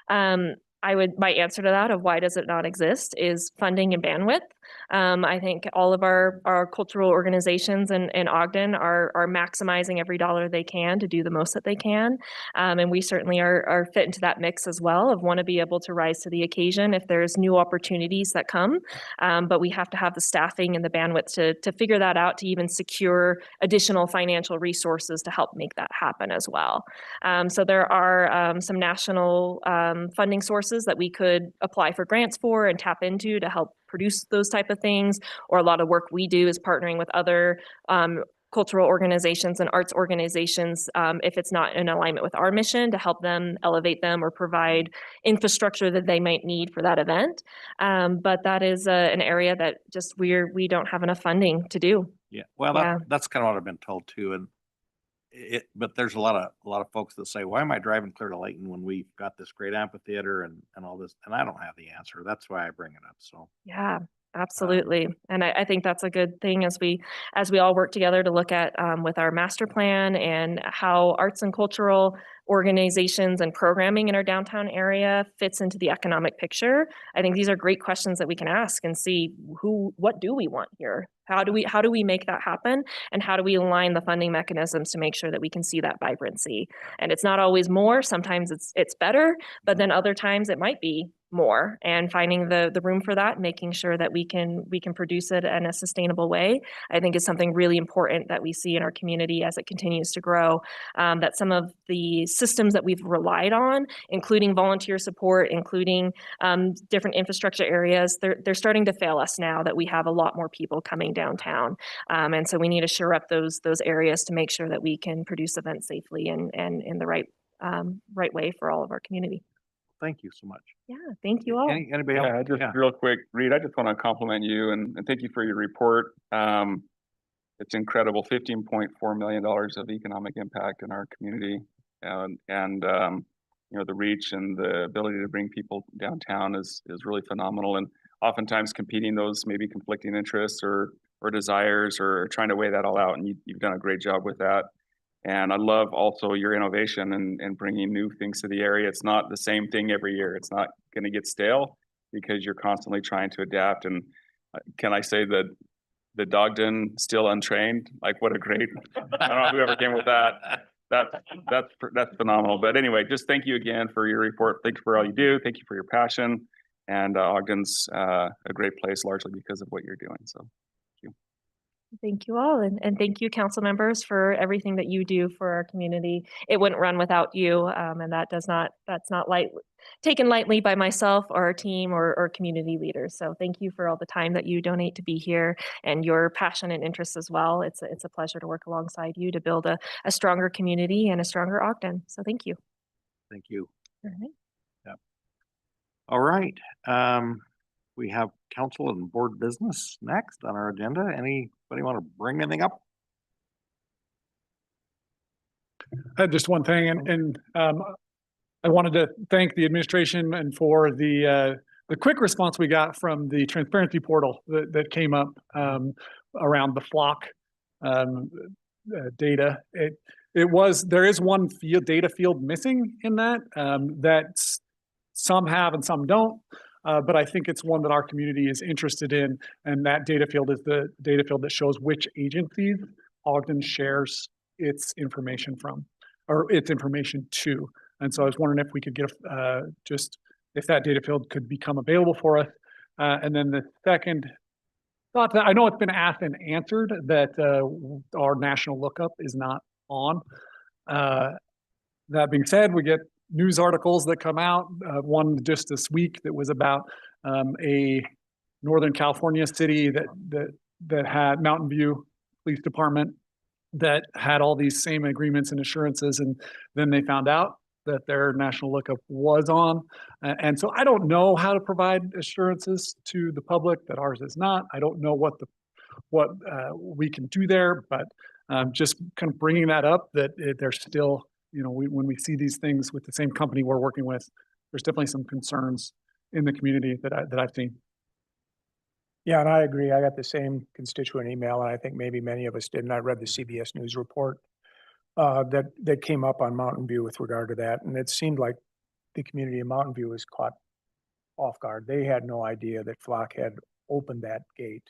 My answer to that of why does it not exist is funding and bandwidth. I think all of our cultural organizations in Ogden are maximizing every dollar they can to do the most that they can. And we certainly are fit into that mix as well of want to be able to rise to the occasion if there's new opportunities that come. But we have to have the staffing and the bandwidth to figure that out, to even secure additional financial resources to help make that happen as well. So there are some national funding sources that we could apply for grants for and tap into to help produce those type of things. Or a lot of work we do is partnering with other cultural organizations and arts organizations, if it's not in alignment with our mission, to help them elevate them or provide infrastructure that they might need for that event. But that is an area that just we don't have enough funding to do. Yeah, well, Yeah. that's kind of what I've been told too, and but there's a lot of folks that say, why am I driving clear to Layton when we've got this great amphitheater and all this, and I don't have the answer. That's why I bring it up. So Yeah, absolutely. And I think that's a good thing as we all work together to look at with our master plan and how arts and cultural organizations and programming in our downtown area fits into the economic picture. I think these are great questions that we can ask and see what do we want here? How do we make that happen? And how do we align the funding mechanisms to make sure that we can see that vibrancy? And it's not always more, sometimes it's better, but then other times it might be more, and finding the room for that, making sure that we can produce it in a sustainable way, I think is something really important that we see in our community as it continues to grow. That some of the systems that we've relied on, including volunteer support, including different infrastructure areas, they're starting to fail us now that we have a lot more people coming downtown. And so we need to shore up those areas to make sure that we can produce events safely and in the right way for all of our community. thank you so much. Yeah, thank you all. Anybody else? Yeah, just real quick, Reed, I just want to compliment you and thank you for your report. It's incredible, $15.4 million of economic impact in our community. And you know, the reach and the ability to bring people downtown is really phenomenal. And oftentimes competing those maybe conflicting interests or desires or trying to weigh that all out. And you've done a great job with that. And I love also your innovation and bringing new things to the area. It's not the same thing every year. It's not going to get stale because you're constantly trying to adapt. And can I say that the Ogden still untrained? Like what a great, I don't know whoever came with that. That's phenomenal. But anyway, just thank you again for your report. Thank you for all you do. Thank you for your passion. And Ogden's a great place largely because of what you're doing. So. Thank you all. And thank you, council members, for everything that you do for our community. It wouldn't run without you. And that's not taken lightly by myself or our team or community leaders. So thank you for all the time that you donate to be here and your passion and interest as well. It's a pleasure to work alongside you to build a stronger community and a stronger Ogden. So thank you. Thank you. All right. Yep. All right. We have council and board business next on our agenda. Anybody want to bring anything up? I had just one thing, and I wanted to thank the administration and for the quick response we got from the transparency portal that came up around the flock data. There is one data field missing in that that some have and some don't. But I think it's one that our community is interested in, and that data field is the data field that shows which agencies Ogden shares its information from, or its information to. And so I was wondering if we could get if that data field could become available for us. And then the second thought, that I know it's been asked and answered, that our national lookup is not on. That being said, we get news articles that come out. One just this week that was about a Northern California city that had Mountain View Police Department that had all these same agreements and assurances, and then they found out that their national lookup was on. And so I don't know how to provide assurances to the public that ours is not. I don't know what we can do there, but just kind of bringing that up, that there's still, when we see these things with the same company we're working with, there's definitely some concerns in the community that I've seen. Yeah, and I agree. I got the same constituent email, and I think maybe many of us did. And I read the CBS News report that came up on Mountain View with regard to that. And it seemed like the community of Mountain View was caught off guard. They had no idea that Flock had opened that gate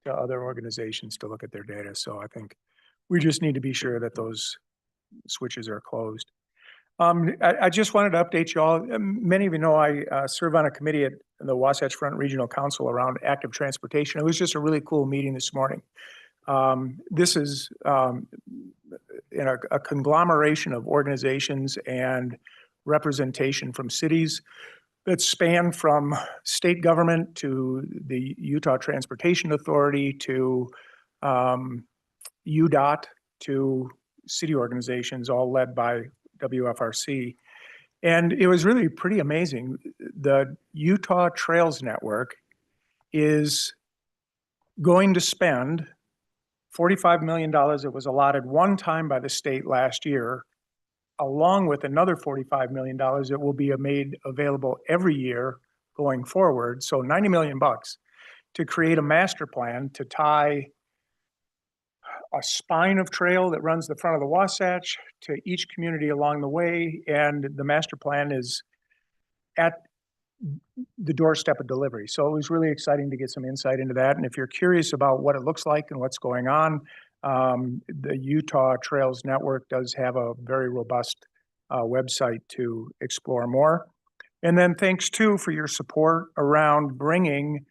to other organizations to look at their data. So I think we just need to be sure that those switches are closed. I just wanted to update you all. Many of you know I serve on a committee at the Wasatch Front Regional Council around active transportation. It was just a really cool meeting this morning. This is in a conglomeration of organizations and representation from cities that span from state government to the Utah Transportation Authority to UDOT to city organizations, all led by WFRC. And it was really pretty amazing. The Utah Trails Network is going to spend $45 million that was allotted one time by the state last year, along with another $45 million that will be made available every year going forward. So 90 million bucks to create a master plan to tie a spine of trail that runs the front of the Wasatch to each community along the way. And the master plan is at the doorstep of delivery. So it was really exciting to get some insight into that. And if you're curious about what it looks like and what's going on, the Utah Trails Network does have a very robust website to explore more. And then thanks too for your support around bringing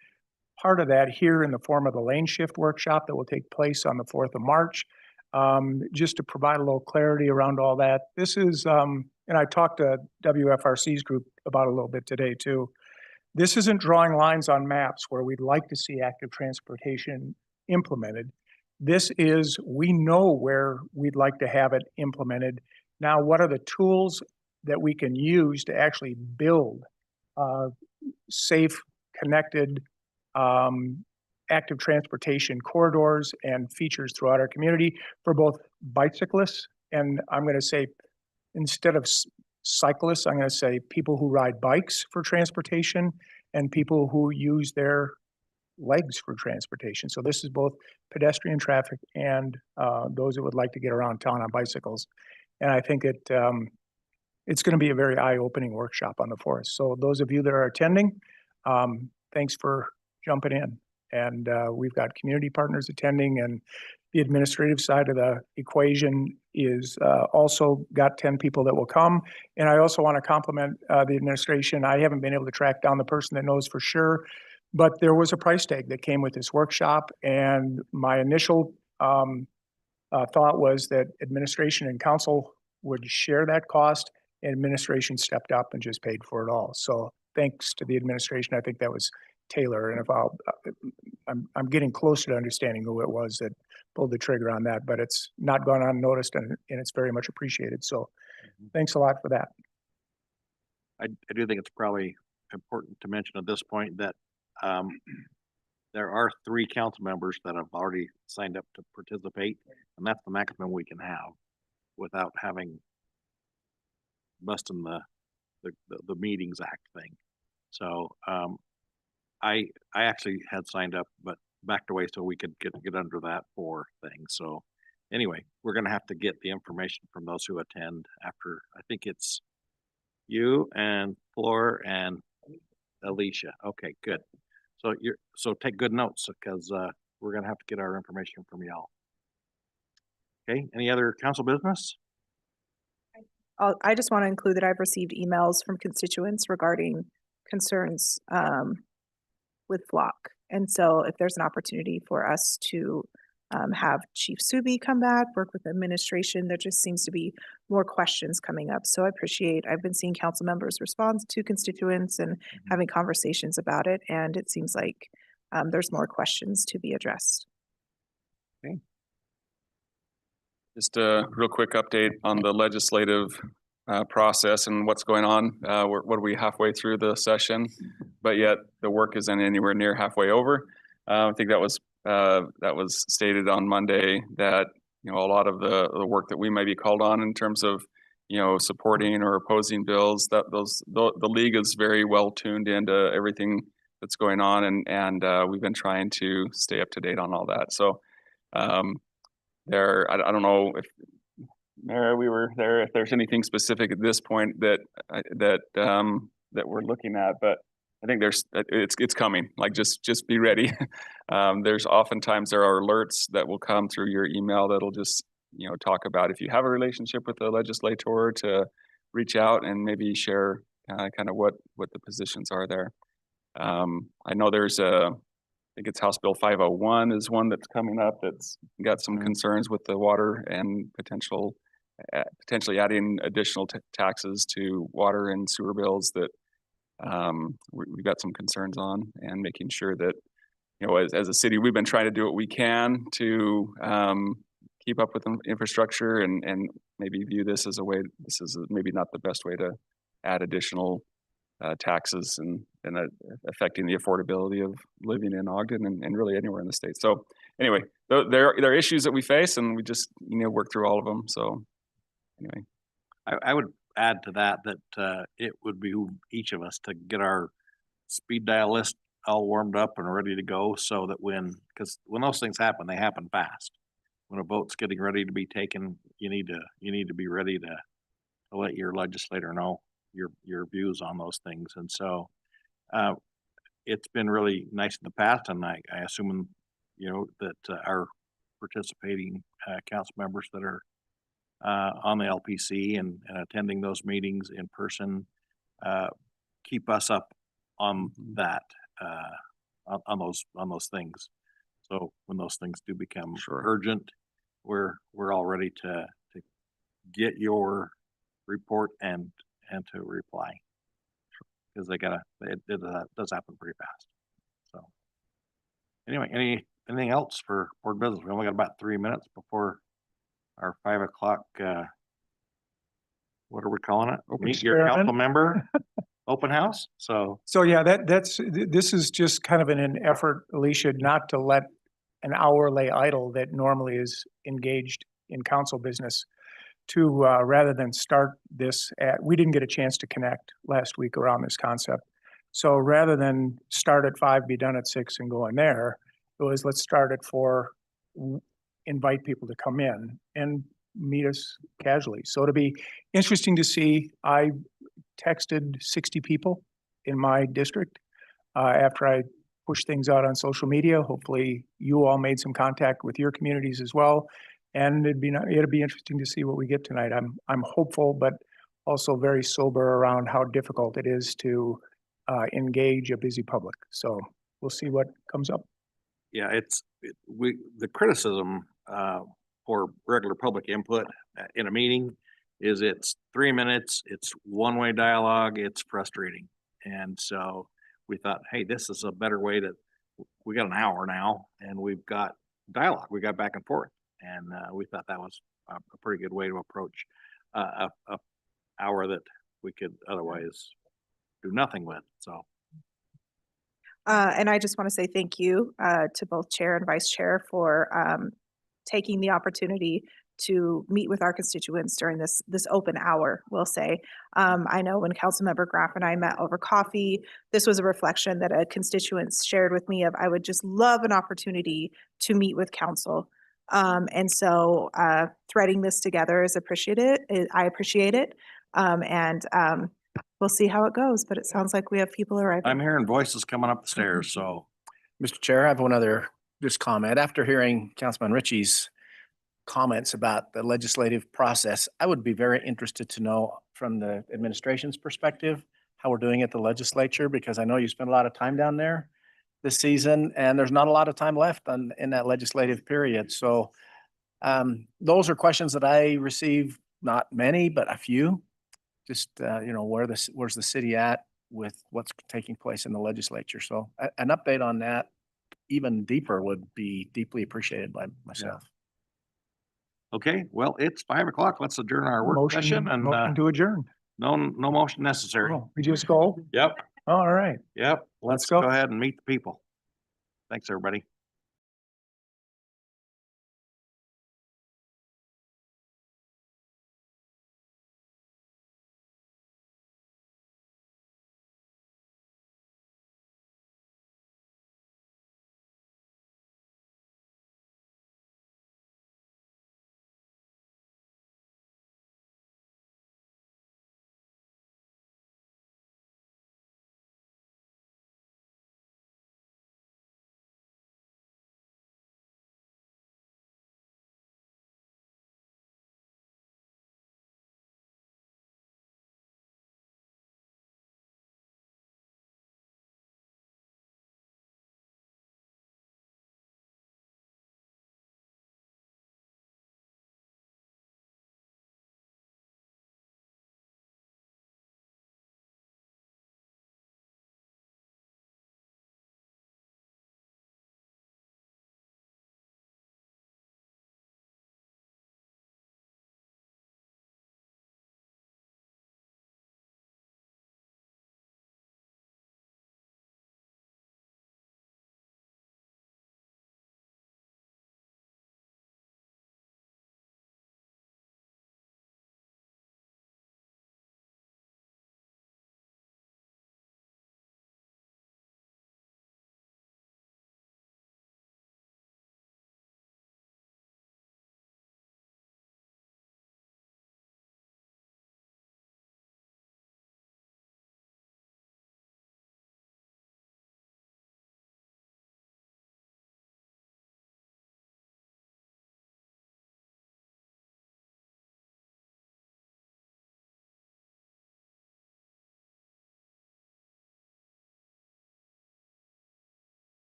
part of that here in the form of the lane shift workshop that will take place on the 4th of March. Just to provide a little clarity around all that. This is, and I talked to WFRC's group about a little bit today too. This isn't drawing lines on maps where we'd like to see active transportation implemented. This is, we know where we'd like to have it implemented. Now, what are the tools that we can use to actually build safe, connected, active transportation corridors and features throughout our community for both bicyclists and I'm going to say, instead of cyclists, I'm going to say people who ride bikes for transportation and people who use their legs for transportation. So this is both pedestrian traffic and those that would like to get around town on bicycles. And I think it's going to be a very eye-opening workshop on the 4th. So those of you that are attending, thanks for jumping in. And we've got community partners attending, and the administrative side of the equation is also got 10 people that will come. And I also want to compliment the administration. I haven't been able to track down the person that knows for sure, but there was a price tag that came with this workshop. And my initial thought was that administration and council would share that cost, and administration stepped up and just paid for it all. So thanks to the administration. I think that was Taylor, and if I'm getting closer to understanding who it was that pulled the trigger on that, but it's not gone unnoticed and it's very much appreciated. So thanks a lot for that. I do think it's probably important to mention at this point that there are 3 council members that have already signed up to participate, and that's the maximum we can have without having busting the Meetings Act thing. So I actually had signed up, but backed away so we could get under that 4 thing. So anyway, we're going to have to get the information from those who attend after. I think it's you and Flor and Alicia. Okay, good. So take good notes because we're going to have to get our information from y'all. Okay, any other council business? I just want to include that I've received emails from constituents regarding concerns with Flock. And so if there's an opportunity for us to have Chief Subi come back, work with administration, there just seems to be more questions coming up. So I've been seeing council members respond to constituents and having conversations about it. And it seems like there's more questions to be addressed. Okay. Just a real quick update on the legislative process and what's going on. What are we halfway through the session, but yet the work isn't anywhere near halfway over. I think that was stated on Monday that a lot of the work that we may be called on in terms of supporting or opposing bills, that the league is very well tuned into everything that's going on, and we've been trying to stay up to date on all that. So I don't know if Mara, we were there, if there's anything specific at this point that we're looking at, but I think it's coming, like just be ready. There's oftentimes there are alerts that will come through your email that'll just, talk about if you have a relationship with the legislator to reach out and maybe share kind of what the positions are there. I know there's I think it's House Bill 501 is one that's coming up that's got some concerns with the water and potentially adding additional taxes to water and sewer bills that we've got some concerns on, and making sure that, as a city, we've been trying to do what we can to keep up with infrastructure and maybe view this as this is maybe not the best way to add additional taxes and affecting the affordability of living in Ogden and really anywhere in the state. So anyway, there are issues that we face, and we just, work through all of them. So anyway. I would add to that it would behoove each of us to get our speed dial list all warmed up and ready to go, so that because when those things happen, they happen fast. When a vote's getting ready to be taken, you need to be ready to let your legislator know your views on those things. And so it's been really nice in the past, and I assume that our participating council members that are on the LPC and attending those meetings in person keep us up on that on those things. So when those things do become urgent, we're all ready to get your report and to reply, because it does happen pretty fast. So anyway, anything else for board business? We only got about 3 minutes before our 5 o'clock, what are we calling it? Meet your experiment. council member open house. So yeah, this is just kind of an effort, Alicia, not to let an hour lay idle that normally is engaged in council business, to rather than start this we didn't get a chance to connect last week around this concept. So rather than start at 5, be done at 6 and go in there, it was let's start at 4, invite people to come in and meet us casually. So it'll be interesting to see. I texted 60 people in my district after I pushed things out on social media. Hopefully you all made some contact with your communities as well. And it'd be interesting to see what we get tonight. I'm hopeful, but also very sober around how difficult it is to engage a busy public. So we'll see what comes up. yeah, the criticism for regular public input in a meeting is it's 3 minutes, it's one-way dialogue, it's frustrating. And so we thought, hey, this is a better way we got an hour now, and we've got dialogue, we got back and forth. And we thought that was a pretty good way to approach a hour that we could otherwise do nothing with. So. And I just want to say thank you to both chair and vice chair for taking the opportunity to meet with our constituents during this open hour, we'll say. I know when Councilmember Graff and I met over coffee, this was a reflection that a constituent shared with me of, I would just love an opportunity to meet with council. And so threading this together is appreciated. I appreciate it. And we'll see how it goes, but it sounds like we have people arriving. I'm hearing voices coming up the stairs, so. Mr. Chair, I have one other just comment. After hearing Councilman Ritchie's comments about the legislative process, I would be very interested to know from the administration's perspective how we're doing at the legislature, because I know you spent a lot of time down there this season, and there's not a lot of time left in that legislative period. So those are questions that I receive, not many, but a few. Just where's the city at with what's taking place in the legislature? So an update on that, even deeper, would be deeply appreciated by myself. Okay, well, it's 5 o'clock. Let's adjourn our work session, and Motion to adjourn. no motion necessary. Oh, we just go? Yep, All right. let's Let's go. go ahead and meet the people. Thanks, everybody.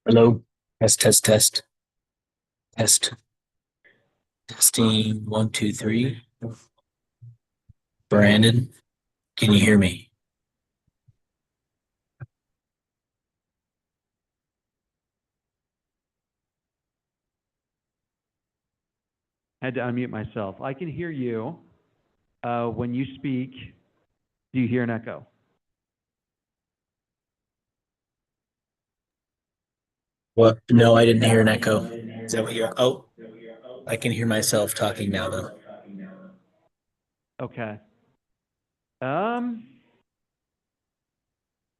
Hello. Test, test, test. Test. Testing 1, 2, 3. Brandon, can you hear me? Had to unmute myself. I can hear you. When you speak, do you hear an echo? What? No, I didn't hear an echo. Is that what you're? Oh, I can hear myself talking now though. Okay. Yeah,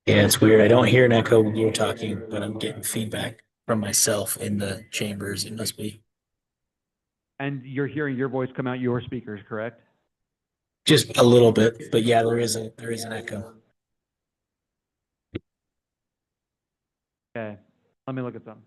it's weird. I don't hear an echo when you're talking, but I'm getting feedback from myself in the chambers. It must be And you're hearing your voice come out your speakers, correct? just a little bit, but yeah, there is an echo. Okay. Let me look at something.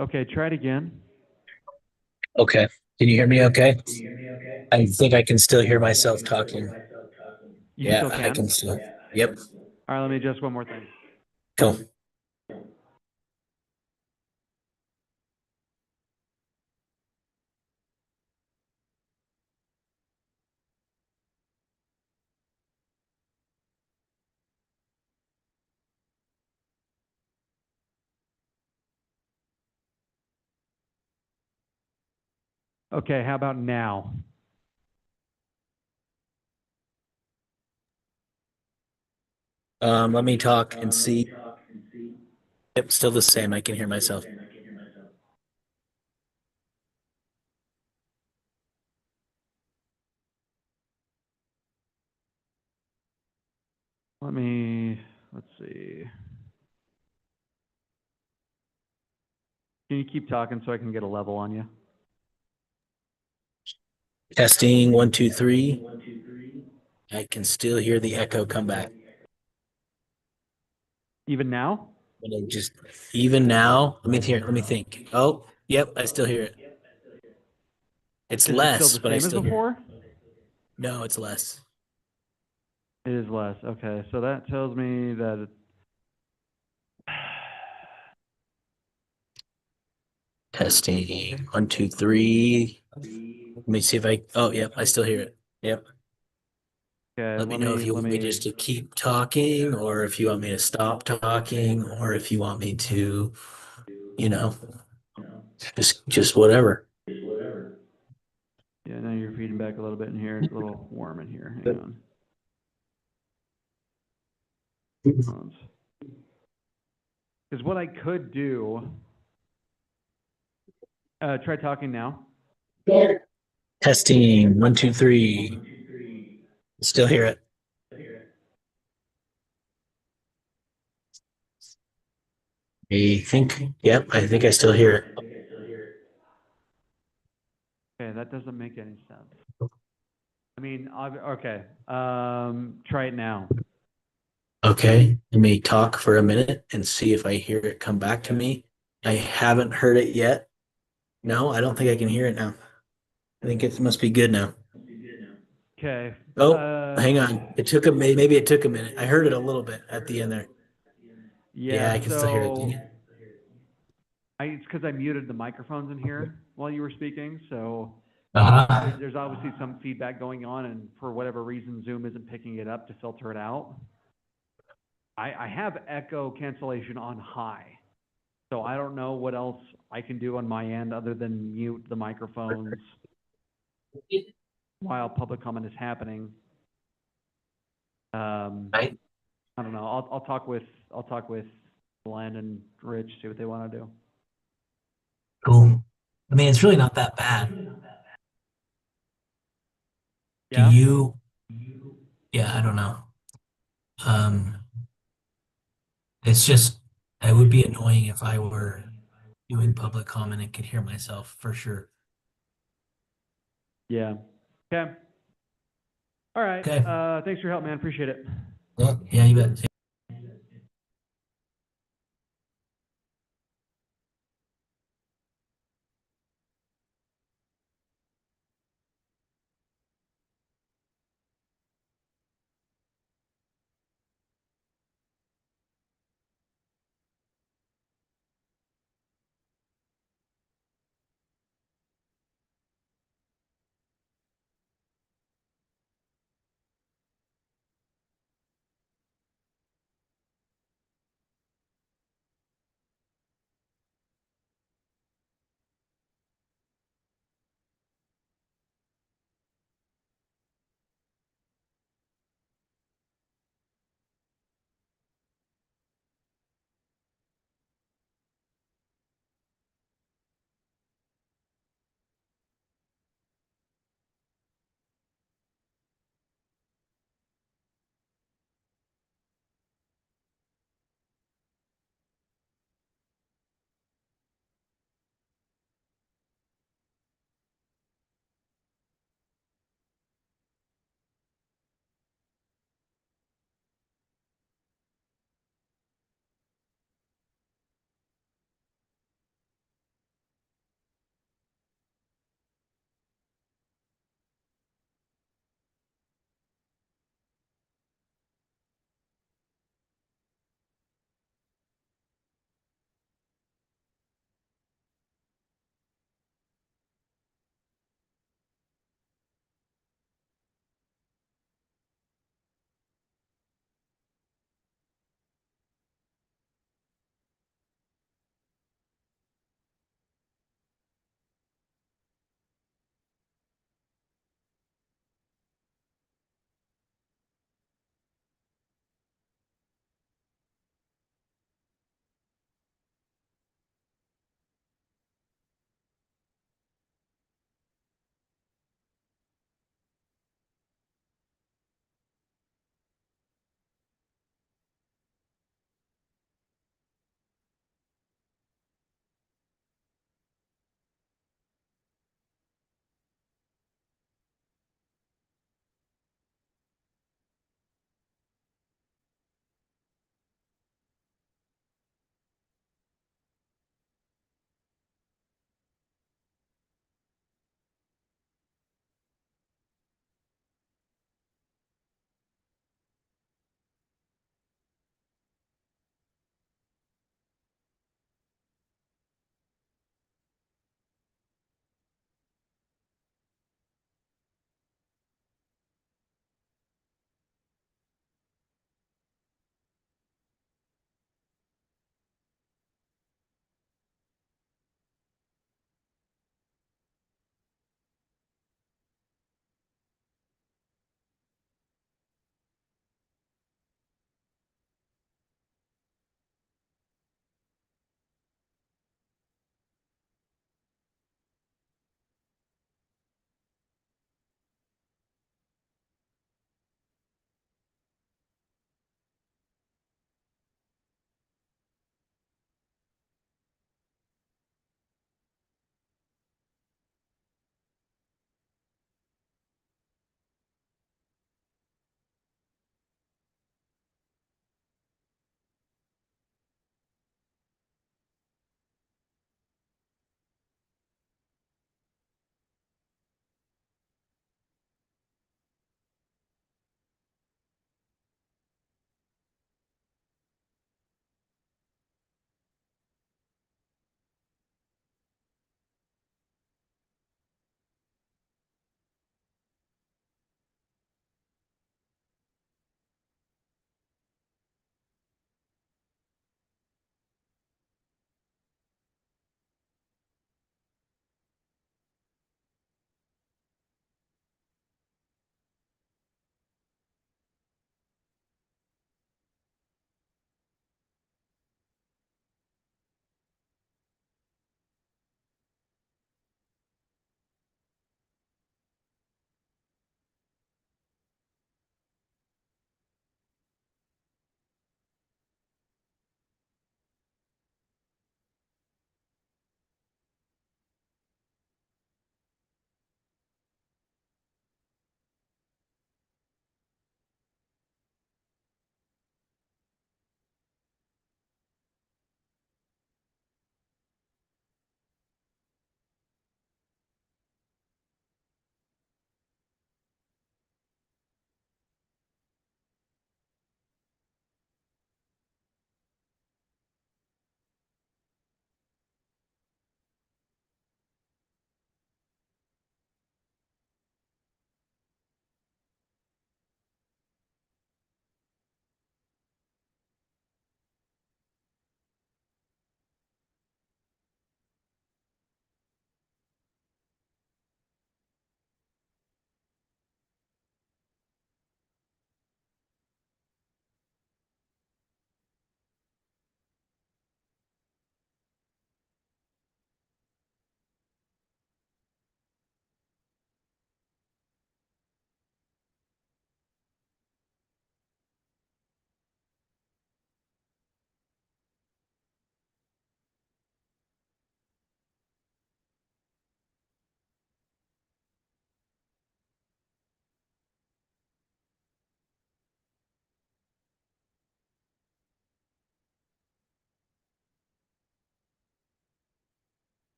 Okay, try it again. Okay. Can you hear me okay? I think I can still hear myself talking. You Yeah, still I can? can still. Yep. All right, let me adjust one more thing. Cool. Okay, how about now? Let me talk and see. Yep, still the same. I can hear myself. Let's see. Can you keep talking so I can get a level on you? Testing 1, 2, 3. I can still hear the echo come back. Even now? But I just even now, let me think. Oh, yep, I still hear it. It's Is it still less, the but I same as still hear it. before? No, it's less. It is less. Okay, so that tells me that Testing 1, 2, 3. Let me see if I. Oh, yep, I still hear it. Yep. okay, Let me know if you want me just to keep talking, or if you want me to stop talking, or if you want me to, you know, just whatever. yeah, now you're feeding back a little bit in here. It's a little warm in here. Hang on. Because what I could do, try talking now. Testing 1, 2, 3. Still hear it. Yep, I think I still hear it. Okay, that doesn't make any sense. I mean, okay, try it now. Okay, let me talk for a minute and see if I hear it come back to me. I haven't heard it yet. No, I don't think I can hear it now. I think it must be good now. Okay. Oh, hang on. Maybe it took a minute. I heard it a little bit at the end there. Yeah, I can still hear it. Dang it. It's because I muted the microphones in here while you were speaking, so Uh-huh. there's obviously some feedback going on, and for whatever reason, Zoom isn't picking it up to filter it out. I have echo cancellation on high. So I don't know what else I can do on my end other than mute the microphones while public comment is happening. Right. I don't know. I'll talk with Glenn and Rich, see what they want to do. Cool. I mean, it's really not that bad. Do Yeah? you? Yeah, I don't know. It's just, it would be annoying if I were doing public comment and could hear myself for sure. Yeah. Okay. All right. Okay. Thanks for your help, man. Appreciate it. Yeah, you bet.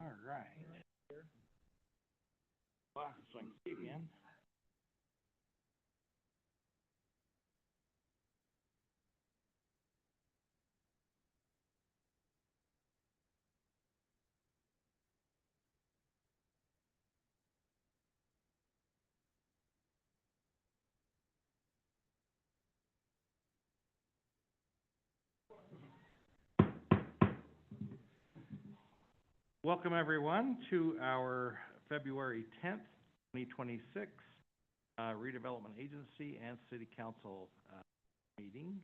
All right. Wow, so I can see again. Welcome, everyone, to our February 10th, 2026 Redevelopment Agency and City Council meeting.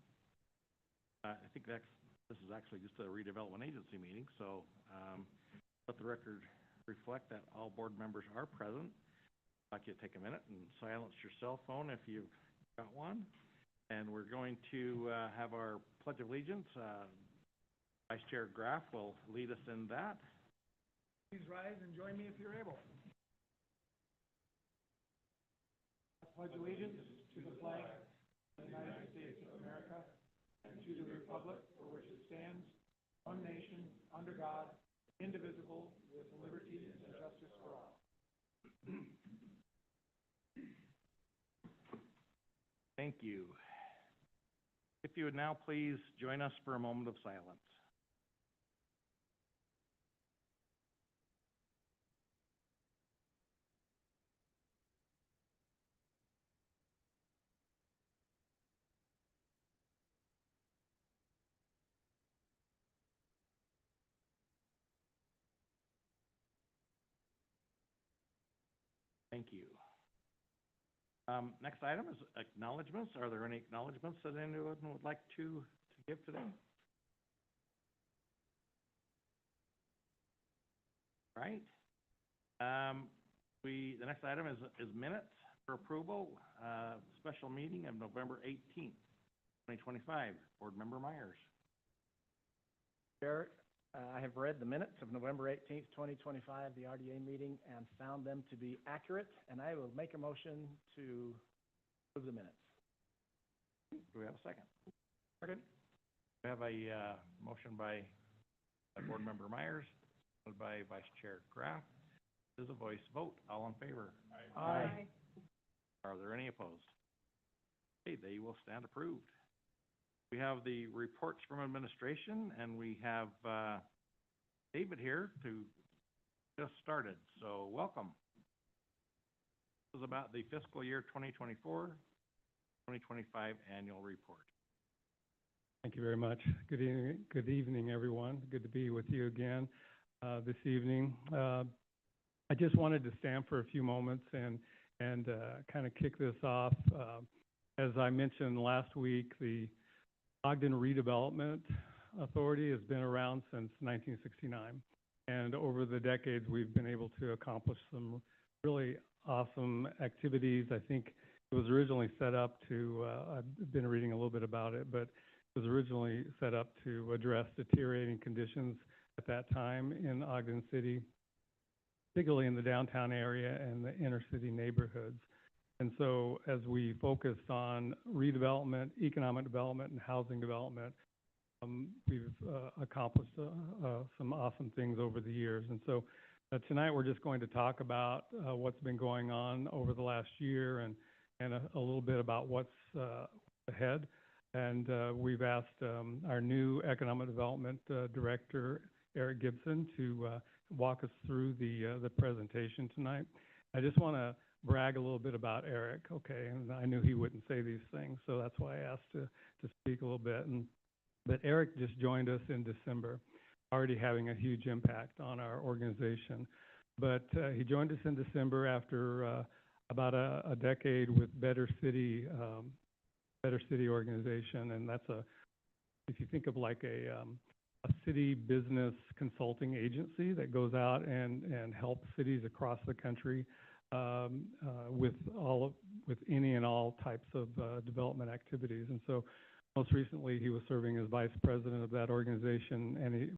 I think this is actually just a redevelopment agency meeting, so let the record reflect that all board members are present. I'd like you to take a minute and silence your cell phone if you've got one. And we're going to have our Pledge of Allegiance. Vice Chair Graff will lead us in that. Please rise and join me if you're able. I pledge allegiance to the flag of the United States of America and to the republic for which it stands, one nation, under God, indivisible, with liberty and justice for all. Thank you. If you would now please join us for a moment of silence. Thank you. Next item is acknowledgements. Are there any acknowledgements that anyone would like to give today? Right. The next item is minutes for approval. Special meeting of November 18th, 2025. Board Member Myers. Chair, I have read the minutes of November 18th, 2025, the RDA meeting, and found them to be accurate, and I will make a motion to approve the minutes. Do we have a second? Second. We have a motion by Board Member Myers, followed by Vice Chair Graff. This is a voice vote. All in favor? Aye. Are there any opposed? Okay, they will stand approved. We have the reports from administration, and we have David here to just started. So welcome. This is about the fiscal year 2024-2025 annual report. Thank you very much. Good evening, everyone. Good to be with you again this evening. I just wanted to stand for a few moments and kind of kick this off. As I mentioned last week, the Ogden Redevelopment Authority has been around since 1969. And over the decades, we've been able to accomplish some really awesome activities. I think it was originally set up to, I've been reading a little bit about it, but it was originally set up to address deteriorating conditions at that time in Ogden City, particularly in the downtown area and the inner city neighborhoods. And so as we focused on redevelopment, economic development, and housing development, we've accomplished some awesome things over the years. And so tonight we're just going to talk about what's been going on over the last year and a little bit about what's ahead. And we've asked our new Economic Development Director, Eric Gibson, to walk us through the presentation tonight. I just want to brag a little bit about Eric, okay? And I knew he wouldn't say these things, so that's why I asked to speak a little bit. But Eric just joined us in December, already having a huge impact on our organization. But he joined us in December after about a decade with Better City Organization, and that's if you think of like a city business consulting agency that goes out and helps cities across the country with any and all types of development activities. And so most recently he was serving as vice president of that organization, and he